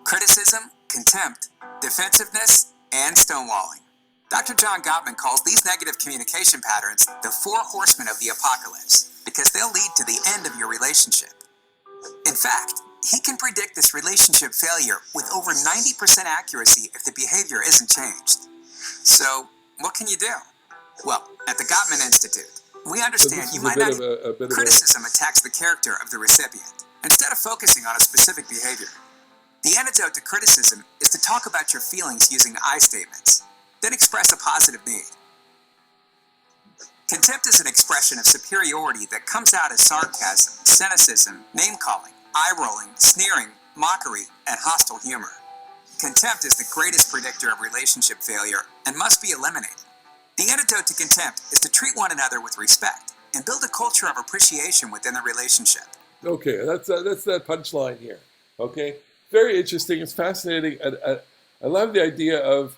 [SPEAKER 10] Criticism, contempt, defensiveness, and stonewalling. Dr. John Gottman calls these negative communication patterns the four horsemen of the apocalypse because they'll lead to the end of your relationship. In fact, he can predict this relationship failure with over 90% accuracy if the behavior isn't changed. So, what can you do? Well, at the Gottman Institute, we understand you might not. Criticism attacks the character of the recipient instead of focusing on a specific behavior. The antidote to criticism is to talk about your feelings using I statements, then express a positive need. Contempt is an expression of superiority that comes out as sarcasm, cynicism, name-calling, eye-rolling, sneering, mockery, and hostile humor. Contempt is the greatest predictor of relationship failure and must be eliminated. The antidote to contempt is to treat one another with respect and build a culture of appreciation within the relationship.
[SPEAKER 1] Okay, that's that punchline here. Okay, very interesting. It's fascinating. I love the idea of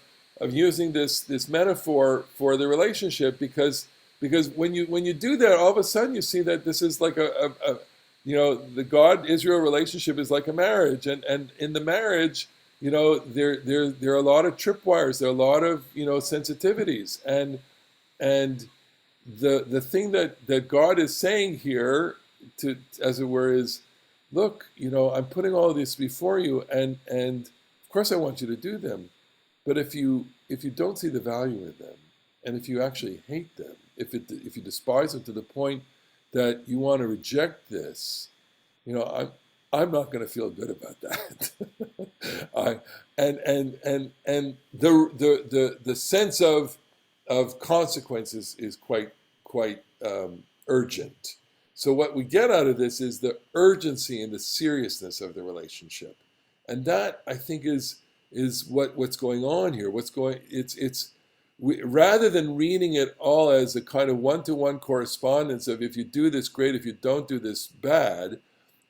[SPEAKER 1] using this metaphor for the relationship because when you do that, all of a sudden you see that this is like the God-Israel relationship is like a marriage, and in the marriage, there are a lot of tripwires, there are a lot of sensitivities, and the thing that God is saying here, to as it were, is, look, I'm putting all of this before you, and of course I want you to do them, but if you don't see the value in them, and if you actually hate them, if you despise them to the point that you want to reject this, I'm not going to feel good about that. And the sense of consequences is quite urgent. So what we get out of this is the urgency and the seriousness of the relationship, and that, I think, is what's going on here. Rather than reading it all as a kind of one-to-one correspondence of, if you do this, great; if you don't do this, bad.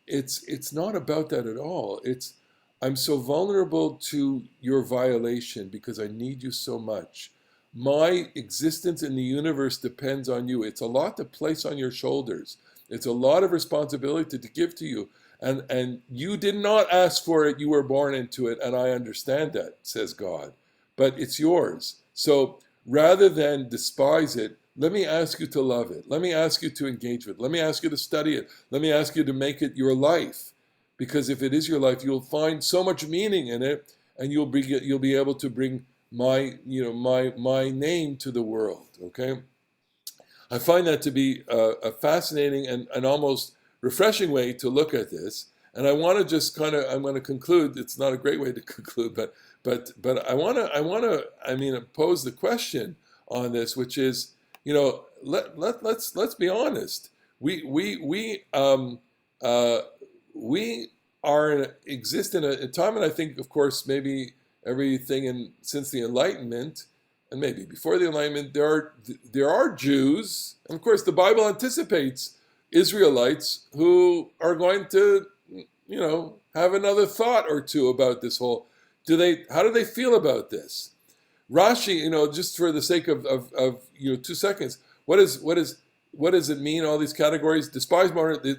[SPEAKER 1] It's not about that at all. It's, I'm so vulnerable to your violation because I need you so much. My existence in the universe depends on you. It's a lot to place on your shoulders. It's a lot of responsibility to give to you. And you did not ask for it. You were born into it. And I understand that, says God. But it's yours. So rather than despise it, let me ask you to love it. Let me ask you to engage with it. Let me ask you to study it. Let me ask you to make it your life. Because if it is your life, you'll find so much meaning in it, and you'll be able to bring my name to the world. Okay? I find that to be a fascinating and almost refreshing way to look at this. And I want to just I'm going to conclude. It's not a great way to conclude, but I want to pose the question on this, which is, let's be honest. We exist in a time, and I think, of course, maybe everything since the Enlightenment, and maybe before the Enlightenment, there are Jews, and of course the Bible anticipates Israelites who are going to have another thought or two about this whole. How do they feel about this? Rashi, just for the sake of 2 seconds, what does it mean? All these categories: despise,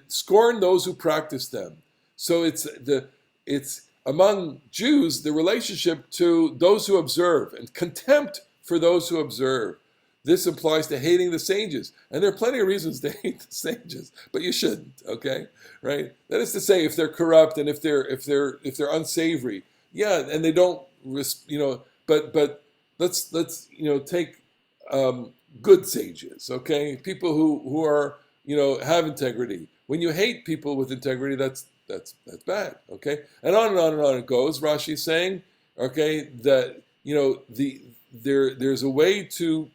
[SPEAKER 1] scorn those who practice them. So it's among Jews the relationship to those who observe, and contempt for those who observe. This applies to hating the sages, and there are plenty of reasons to hate the sages, but you shouldn't. Okay, right? That is to say, if they're corrupt and if they're unsavory, yeah, and they don't, but let's take good sages, okay? People who are have integrity. When you hate people with integrity, that's bad, okay? And on and on and on it goes. Rashi is saying, okay, that there's a way to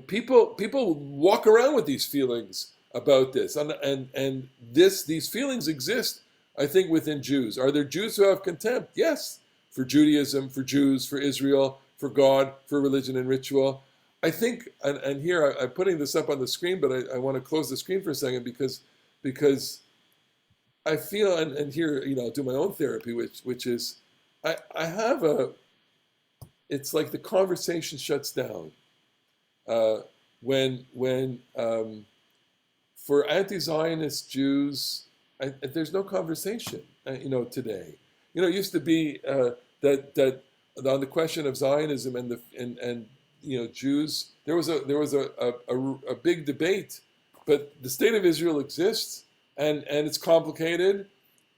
[SPEAKER 1] people walk around with these feelings about this, and these feelings exist, I think, within Jews. Are there Jews who have contempt? Yes, for Judaism, for Jews, for Israel, for God, for religion and ritual. I think, and here I'm putting this up on the screen, but I want to close the screen for a second because I feel, and here, I'll do my own therapy, which is, I have it's like the conversation shuts down when for anti-Zionist Jews, there's no conversation, today. It used to be that on the question of Zionism and Jews, there was a big debate, but the state of Israel exists, and it's complicated,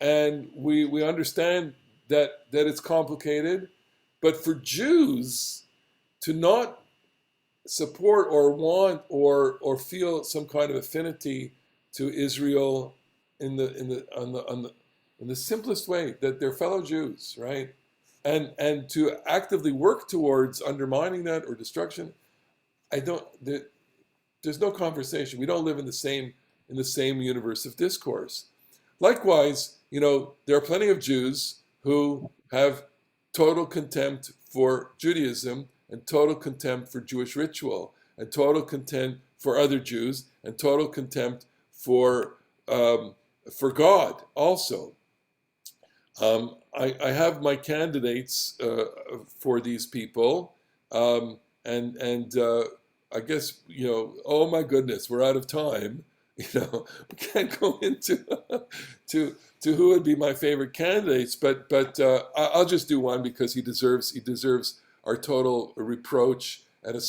[SPEAKER 1] and we understand that it's complicated, but for Jews to not support or want or feel some kind of affinity to Israel in the simplest way, that they're fellow Jews, right? And to actively work towards undermining that or destruction, there's no conversation. We don't live in the same universe of discourse. Likewise, there are plenty of Jews who have total contempt for Judaism and total contempt for Jewish ritual and total contempt for other Jews and total contempt for God also. I have my candidates for these people, and I guess oh my goodness, we're out of time. We can't go into to who would be my favorite candidates, but I'll just do one because he deserves our total reproach and a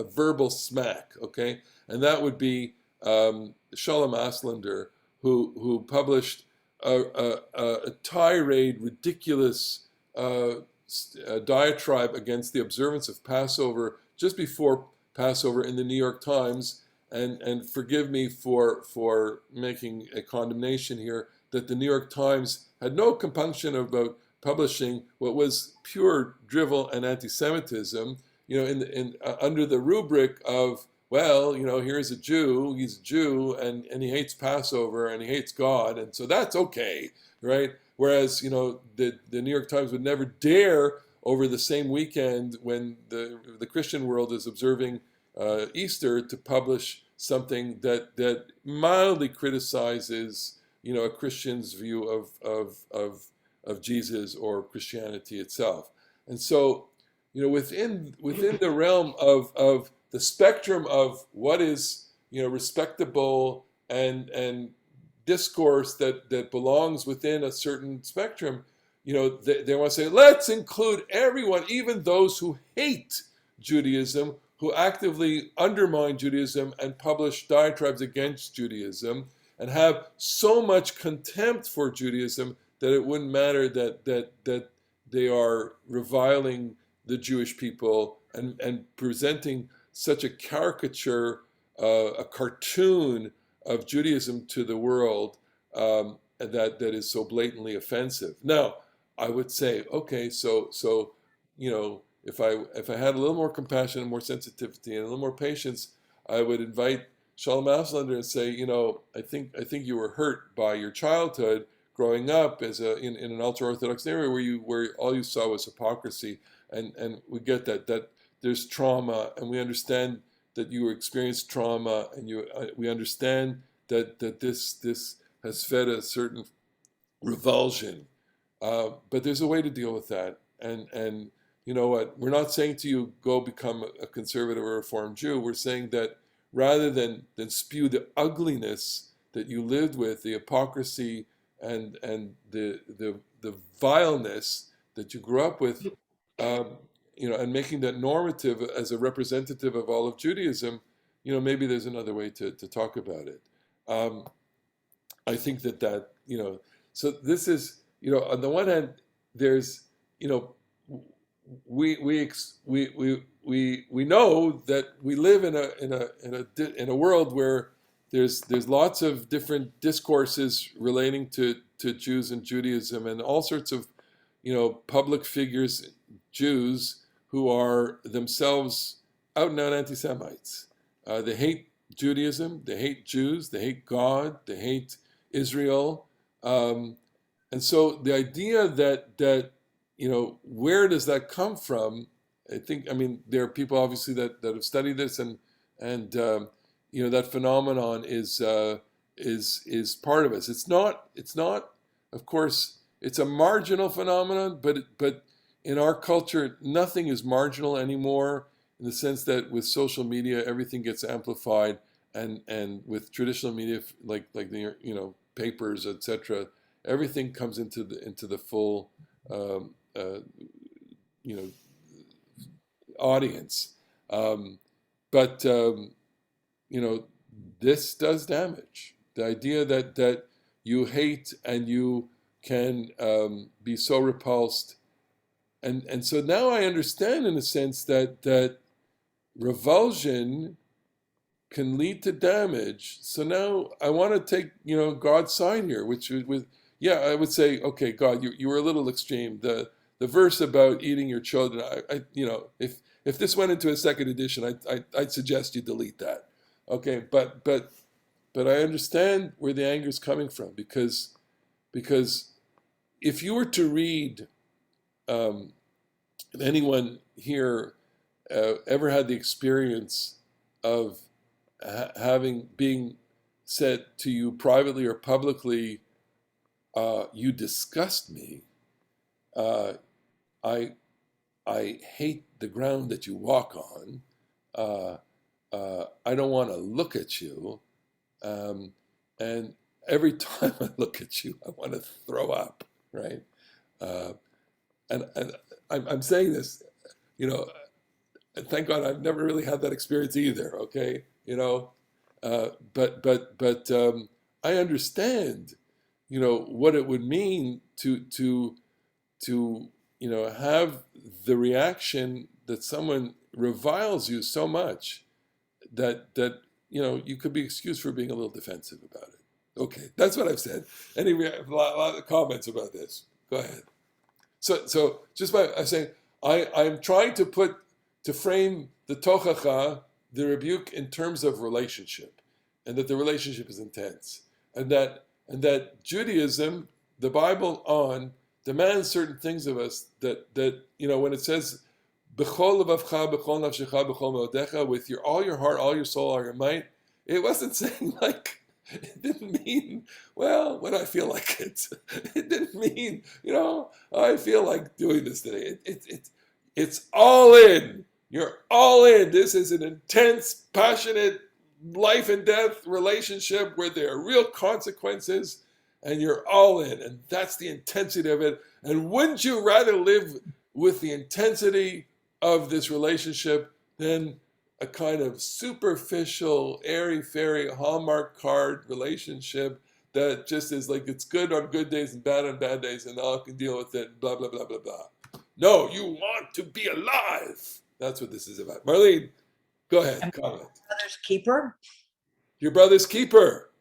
[SPEAKER 1] verbal smack, okay, and that would be Shalom Aslander, who published a tirade, ridiculous diatribe against the observance of Passover just before Passover in the New York Times, and forgive me for making a condemnation here, that the New York Times had no compunction about publishing what was pure drivel and anti-Semitism, under the rubric of, well, here's a Jew, he's a Jew, and he hates Passover, and he hates God, and so that's okay, right? Whereas, the New York Times would never dare, over the same weekend when the Christian world is observing Easter, to publish something that mildly criticizes, a Christian's view of Jesus or Christianity itself. And so, within the realm of the spectrum of what is respectable and discourse that belongs within a certain spectrum, they want to say, let's include everyone, even those who hate Judaism, who actively undermine Judaism and publish diatribes against Judaism, and have so much contempt for Judaism that it wouldn't matter that they are reviling the Jewish people and presenting such a caricature, a cartoon of Judaism to the world that is so blatantly offensive. Now, I would say, okay, so if I had a little more compassion and more sensitivity and a little more patience, I would invite Shalom Auslander and say, I think you were hurt by your childhood growing up as in an ultra-Orthodox area where all you saw was hypocrisy, and we get that there's trauma, and we understand that you experienced trauma, and we understand that this has fed a certain revulsion. But there's a way to deal with that. And you know what? We're not saying to you, go become a conservative or reformed Jew. We're saying that rather than spew the ugliness that you lived with, the hypocrisy and the vileness that you grew up with, and making that normative as a representative of all of Judaism, maybe there's another way to talk about it. I think that so this is, on the one hand, there's, we know that we live in a world where there's lots of different discourses relating to Jews and Judaism, and all sorts of public figures, Jews, who are themselves out and out anti-Semites. They hate Judaism, they hate Jews, they hate God, they hate Israel, and so the idea that where does that come from? I mean, there are people obviously that have studied this, and that phenomenon is part of us. It's not. Of course, it's a marginal phenomenon, but in our culture, nothing is marginal anymore, in the sense that with social media, everything gets amplified, and with traditional media like the papers, etc., everything comes into the full audience. But this does damage. The idea that you hate and you can be so repulsed, and so now I understand, in a sense, that revulsion can lead to damage. So now I want to take God's side here, which with I would say, okay, God, you were a little extreme. The verse about eating your children, I if this went into a second edition, I'd suggest you delete that. Okay, but I understand where the anger is coming from, because if you were to read, if anyone here ever had the experience of being said to you privately or publicly, you disgust me, I hate the ground that you walk on, I don't want to look at you, and every time I look at you, I want to throw up, right? And I'm saying this, and thank God I've never really had that experience either, okay? But I understand, what it would mean to have the reaction that someone reviles you so much that you could be excused for being a little defensive about it. Okay, that's what I've said. A lot of comments about this. Go ahead. So just by I'm saying, I'm trying to frame the tochacha, the rebuke, in terms of relationship, and that the relationship is intense, and that Judaism, the Bible demands certain things of us, that when it says b'chol levavcha, b'chol nafshecha, b'chol meodecha, with all your heart, all your soul, all your might, it wasn't saying it didn't mean, well, when I feel like it. It didn't mean, I feel like doing this today. It's all in. You're all in. This is an intense, passionate, life and death relationship where there are real consequences, and you're all in. And that's the intensity of it. And wouldn't you rather live with the intensity of this relationship than a kind of superficial, airy-fairy Hallmark card relationship that just is like, it's good on good days and bad on bad days, and all I can deal with it, blah, blah, blah, blah, blah. No, you want to be alive. That's what this is about. Marlene, go ahead, comment.
[SPEAKER 4] Brother's keeper?
[SPEAKER 1] Your brother's keeper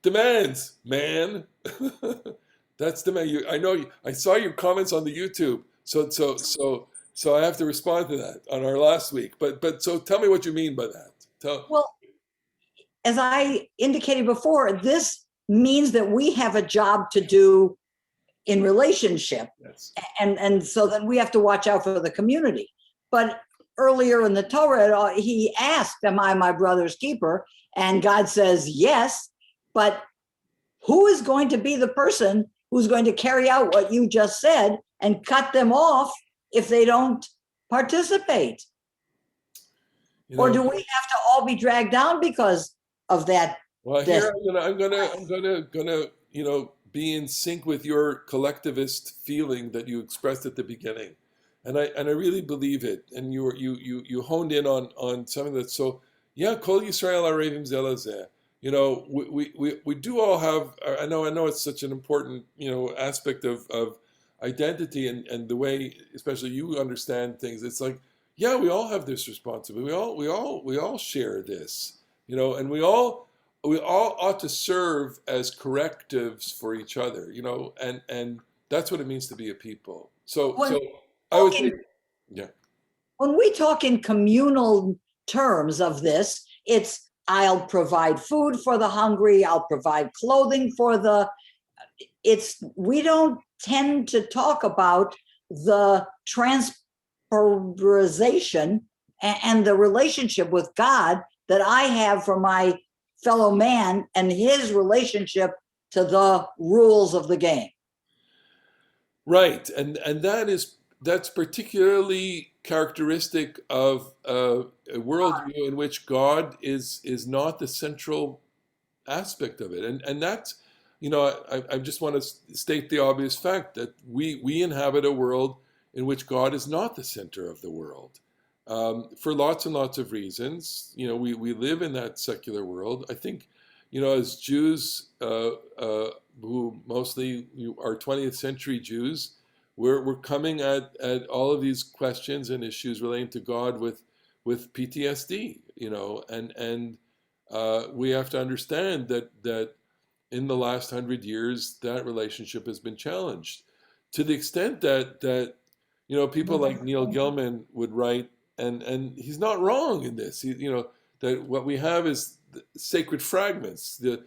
[SPEAKER 1] demands, man. That's demand. I know I saw your comments on the YouTube, so I have to respond to that on our last week. But so tell me what you mean by that.
[SPEAKER 4] Well, as I indicated before, this means that we have a job to do in relationship.
[SPEAKER 1] Yes.
[SPEAKER 4] And so then we have to watch out for the community. But earlier in the Torah, he asked, am I my brother's keeper? And God says, yes. but who is going to be the person who's going to carry out what you just said and cut them off if they don't participate? Or do we have to all be dragged down because of that?
[SPEAKER 1] Well, here I'm gonna be in sync with your collectivist feeling that you expressed at the beginning, and I really believe it. And you honed in on something that's so, yeah, Kol Yisrael Arevim Zeh LaZeh. We do all have. I know it's such an important aspect of identity and the way, especially you understand things. It's like, yeah, we all have this responsibility. We all share this, and we all ought to serve as correctives for each other, and that's what it means to be a people. So I would say, yeah.
[SPEAKER 4] When we talk in communal terms of this, it's I'll provide food for the hungry, I'll provide clothing for we don't tend to talk about the transferization and the relationship with God that I have for my fellow man and his relationship to the rules of the game.
[SPEAKER 1] Right, and that's particularly characteristic of a worldview in which God is not the central aspect of it, and that's I just want to state the obvious fact that we inhabit a world in which God is not the center of the world. For lots and lots of reasons. We live in that secular world. I think, as Jews, who mostly are 20th century Jews, we're coming at all of these questions and issues relating to God with PTSD, and we have to understand that in the last 100 years, that relationship has been challenged to the extent that people like Neil Gaiman would write. And he's not wrong in this. That what we have is sacred fragments. The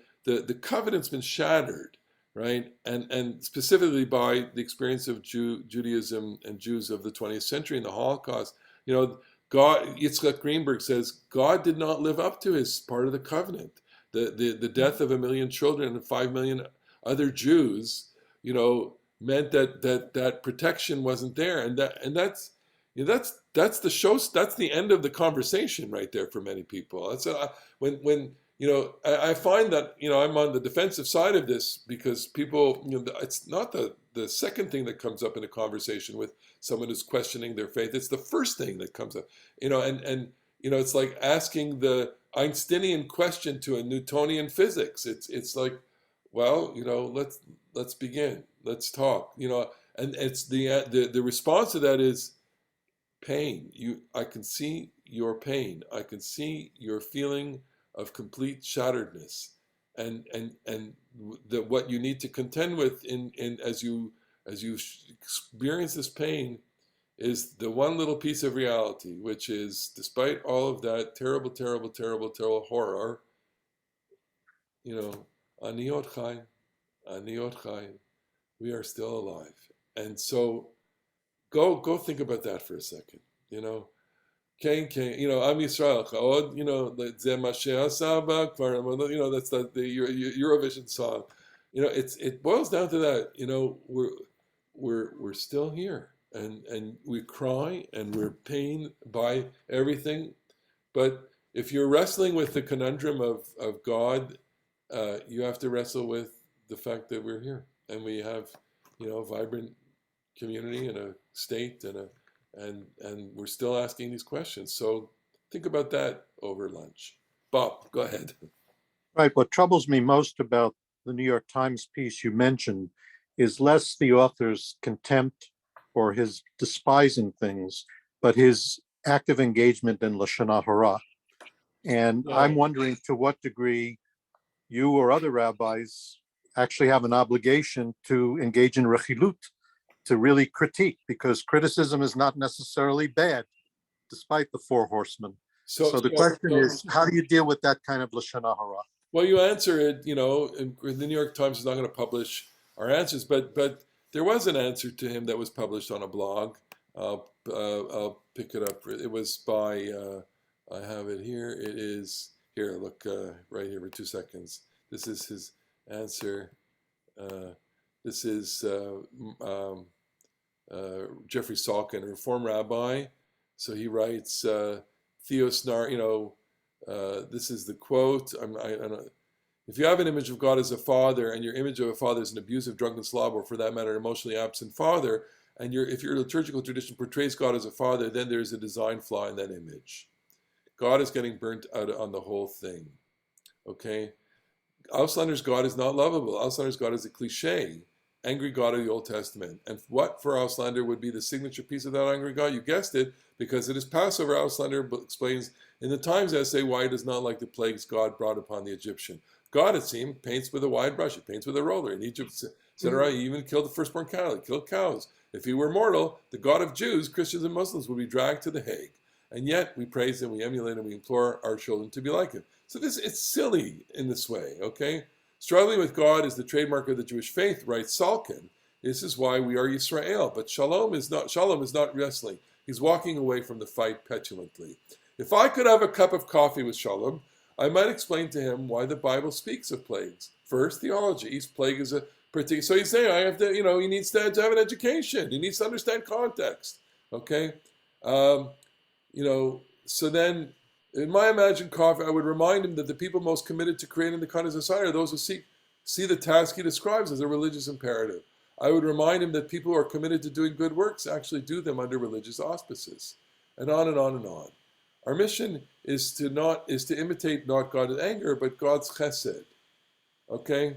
[SPEAKER 1] covenant's been shattered, right? And specifically by the experience of Judaism and Jews of the 20th century and the Holocaust. God, Yitzhak Greenberg says, God did not live up to his part of the covenant. The death of 1 million children and 5 million other Jews, meant that protection wasn't there, and that's the show. That's the end of the conversation right there for many people. That's when I find that I'm on the defensive side of this because people, it's not the second thing that comes up in a conversation with someone who's questioning their faith. It's the first thing that comes up, and it's like asking the Einsteinian question to a Newtonian physics. It's like, well, let's begin. Let's talk. And it's the response to that is pain. I can see your pain. I can see your feeling of complete shatteredness, and what you need to contend with in as you experience this pain is the one little piece of reality, which is, despite all of that terrible, terrible, terrible, terrible horror, aniot chai, we are still alive. And so go think about that for a second. Am Yisrael cha'od, ze ma she'asa ba kvar, that's the Eurovision song. It boils down to that. We're still here, and we cry and we're pained by everything. But if you're wrestling with the conundrum of God, you have to wrestle with the fact that we're here and we have a vibrant community and a state and we're still asking these questions. So think about that over lunch. Bob, go ahead.
[SPEAKER 8] Right. What troubles me most about the New York Times piece you mentioned is less the author's contempt or his despising things, but his active engagement in Lashon Hara. And I'm wondering to what degree you or other rabbis actually have an obligation to engage in rechilut, to really critique, because criticism is not necessarily bad, despite the four horsemen. So the question is, how do you deal with that kind of Lashon Hara?
[SPEAKER 1] Well, you answer it, and the New York Times is not going to publish our answers, but there was an answer to him that was published on a blog. I'll pick it up. It was by, I have it here. It is, here, look, right here for 2 seconds. This is his answer. This is Jeffrey Salkin, a Reform rabbi. So he writes, Theosnar, this is the quote. If you have an image of God as a father, and your image of a father is an abusive, drunken slob, or for that matter, an emotionally absent father, and if your liturgical tradition portrays God as a father, then there's a design flaw in that image. God is getting burnt out on the whole thing. Okay? Auslander's God is not lovable. Auslander's God is a cliche. Angry God of the Old Testament. And what for Auslander would be the signature piece of that angry God? You guessed it, because it is Passover. Auslander explains in the Times essay why he does not like the plagues God brought upon the Egyptian. God, it seems, paints with a wide brush. He paints with a roller. In Egypt, etc., he even killed the firstborn cattle. He killed cows. If he were mortal, the God of Jews, Christians, and Muslims would be dragged to the Hague. And yet we praise him, we emulate him, we implore our children to be like him. So it's silly in this way, okay? Struggling with God is the trademark of the Jewish faith, writes Salkin. This is why we are Yisrael. But Shalom is not wrestling. He's walking away from the fight petulantly. If I could have a cup of coffee with Shalom, I might explain to him why the Bible speaks of plagues. First, theology. Each plague is a particular. So he's saying, I have to, he needs to have an education. He needs to understand context. Okay? So then, in my imagined coffee, I would remind him that the people most committed to creating the kind of society are those who see the task he describes as a religious imperative. I would remind him that people who are committed to doing good works actually do them under religious auspices, and on and on and on. Our mission is to imitate not God's anger, but God's chesed. Okay?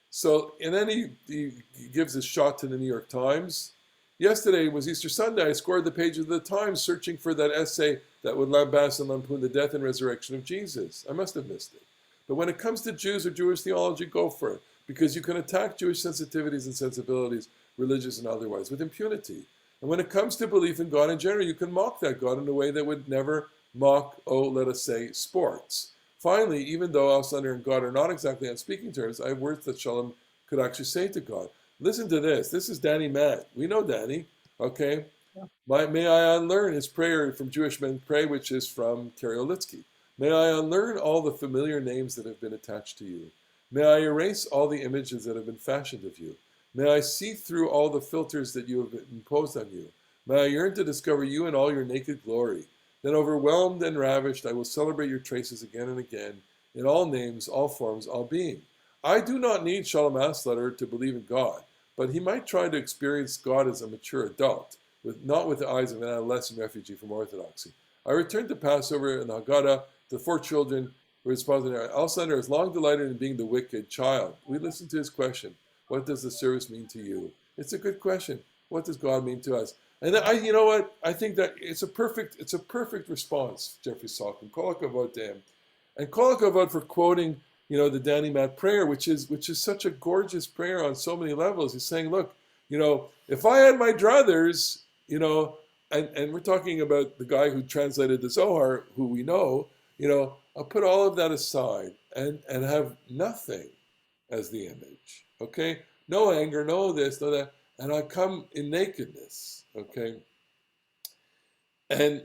[SPEAKER 1] So, and then he gives a shot to the New York Times. Yesterday was Easter Sunday. I scored the page of the Times searching for that essay that would lambast and lampoon the death and resurrection of Jesus. I must have missed it. But when it comes to Jews or Jewish theology, go for it. Because you can attack Jewish sensitivities and sensibilities, religious and otherwise, with impunity. And when it comes to belief in God in general, you can mock that God in a way that would never mock, let us say, sports. Finally, even though Auslander and God are not exactly on speaking terms, I have words that Shalom could actually say to God. Listen to this. This is Danny Matt. We know Danny, okay? Yeah. May I unlearn his prayer from Jewish Men Pray, which is from Kerry Olitsky. May I unlearn all the familiar names that have been attached to you. May I erase all the images that have been fashioned of you. May I see through all the filters that you have imposed on you. May I yearn to discover you in all your naked glory. Then overwhelmed and ravished, I will celebrate your traces again and again, in all names, all forms, all being. I do not need Shalom Auslander to believe in God, but he might try to experience God as a mature adult, not with the eyes of an adolescent refugee from Orthodoxy. I returned to Passover and Haggadah, the 4 children who responded. Auslander has long delighted in being the wicked child. We listened to his question. What does the service mean to you? It's a good question. What does God mean to us? And you know what? I think that it's a perfect response, Jeffrey Salkin. Kol hakavod to him. And kol hakavod for quoting, the Danny Matt prayer, which is such a gorgeous prayer on so many levels. He's saying, look, if I had my druthers, and we're talking about the guy who translated the Zohar, who we know, I'll put all of that aside and have nothing as the image, okay? No anger, no this, no that, and I come in nakedness, okay? And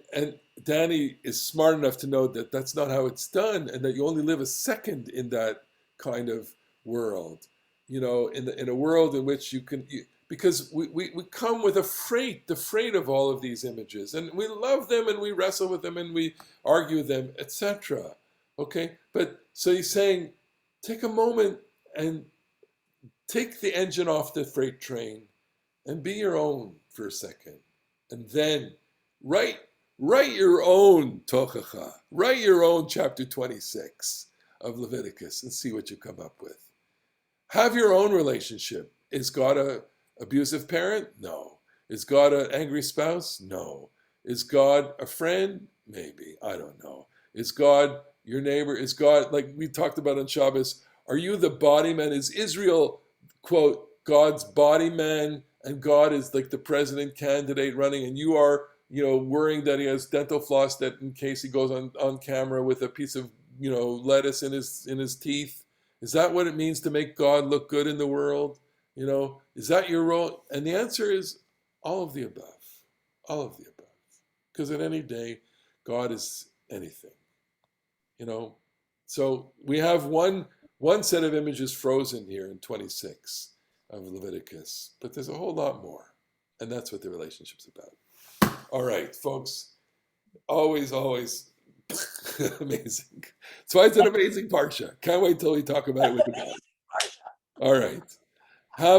[SPEAKER 1] Danny is smart enough to know that that's not how it's done, and that you only live a second in that kind of world, in a world in which because we come with the freight of all of these images, and we love them, and we wrestle with them, and we argue them, etc. Okay, but so he's saying, take a moment and take the engine off the freight train, and be your own for a second, and then write your own Tochacha, write your own chapter 26 of Leviticus, and see what you come up with. Have your own relationship. Is God a abusive parent? No. Is God an angry spouse? No. Is God a friend? Maybe. I don't know. Is God your neighbor? Is God, like we talked about on Shabbos, are you the body man? Is Israel, quote, God's body man, and God is like the president candidate running, and you are, worrying that he has dental floss that in case he goes on camera with a piece of, lettuce in his teeth? Is that what it means to make God look good in the world? Is that your role? And the answer is all of the above. All of the above. Because at any day, God is anything. So we have one one set of images frozen here in 26 of Leviticus, but there's a whole lot more. And that's what the relationship's about. All right, folks. Always, always amazing. That's why it's an amazing Parsha. Can't wait till we talk about it with the guys. All right. Have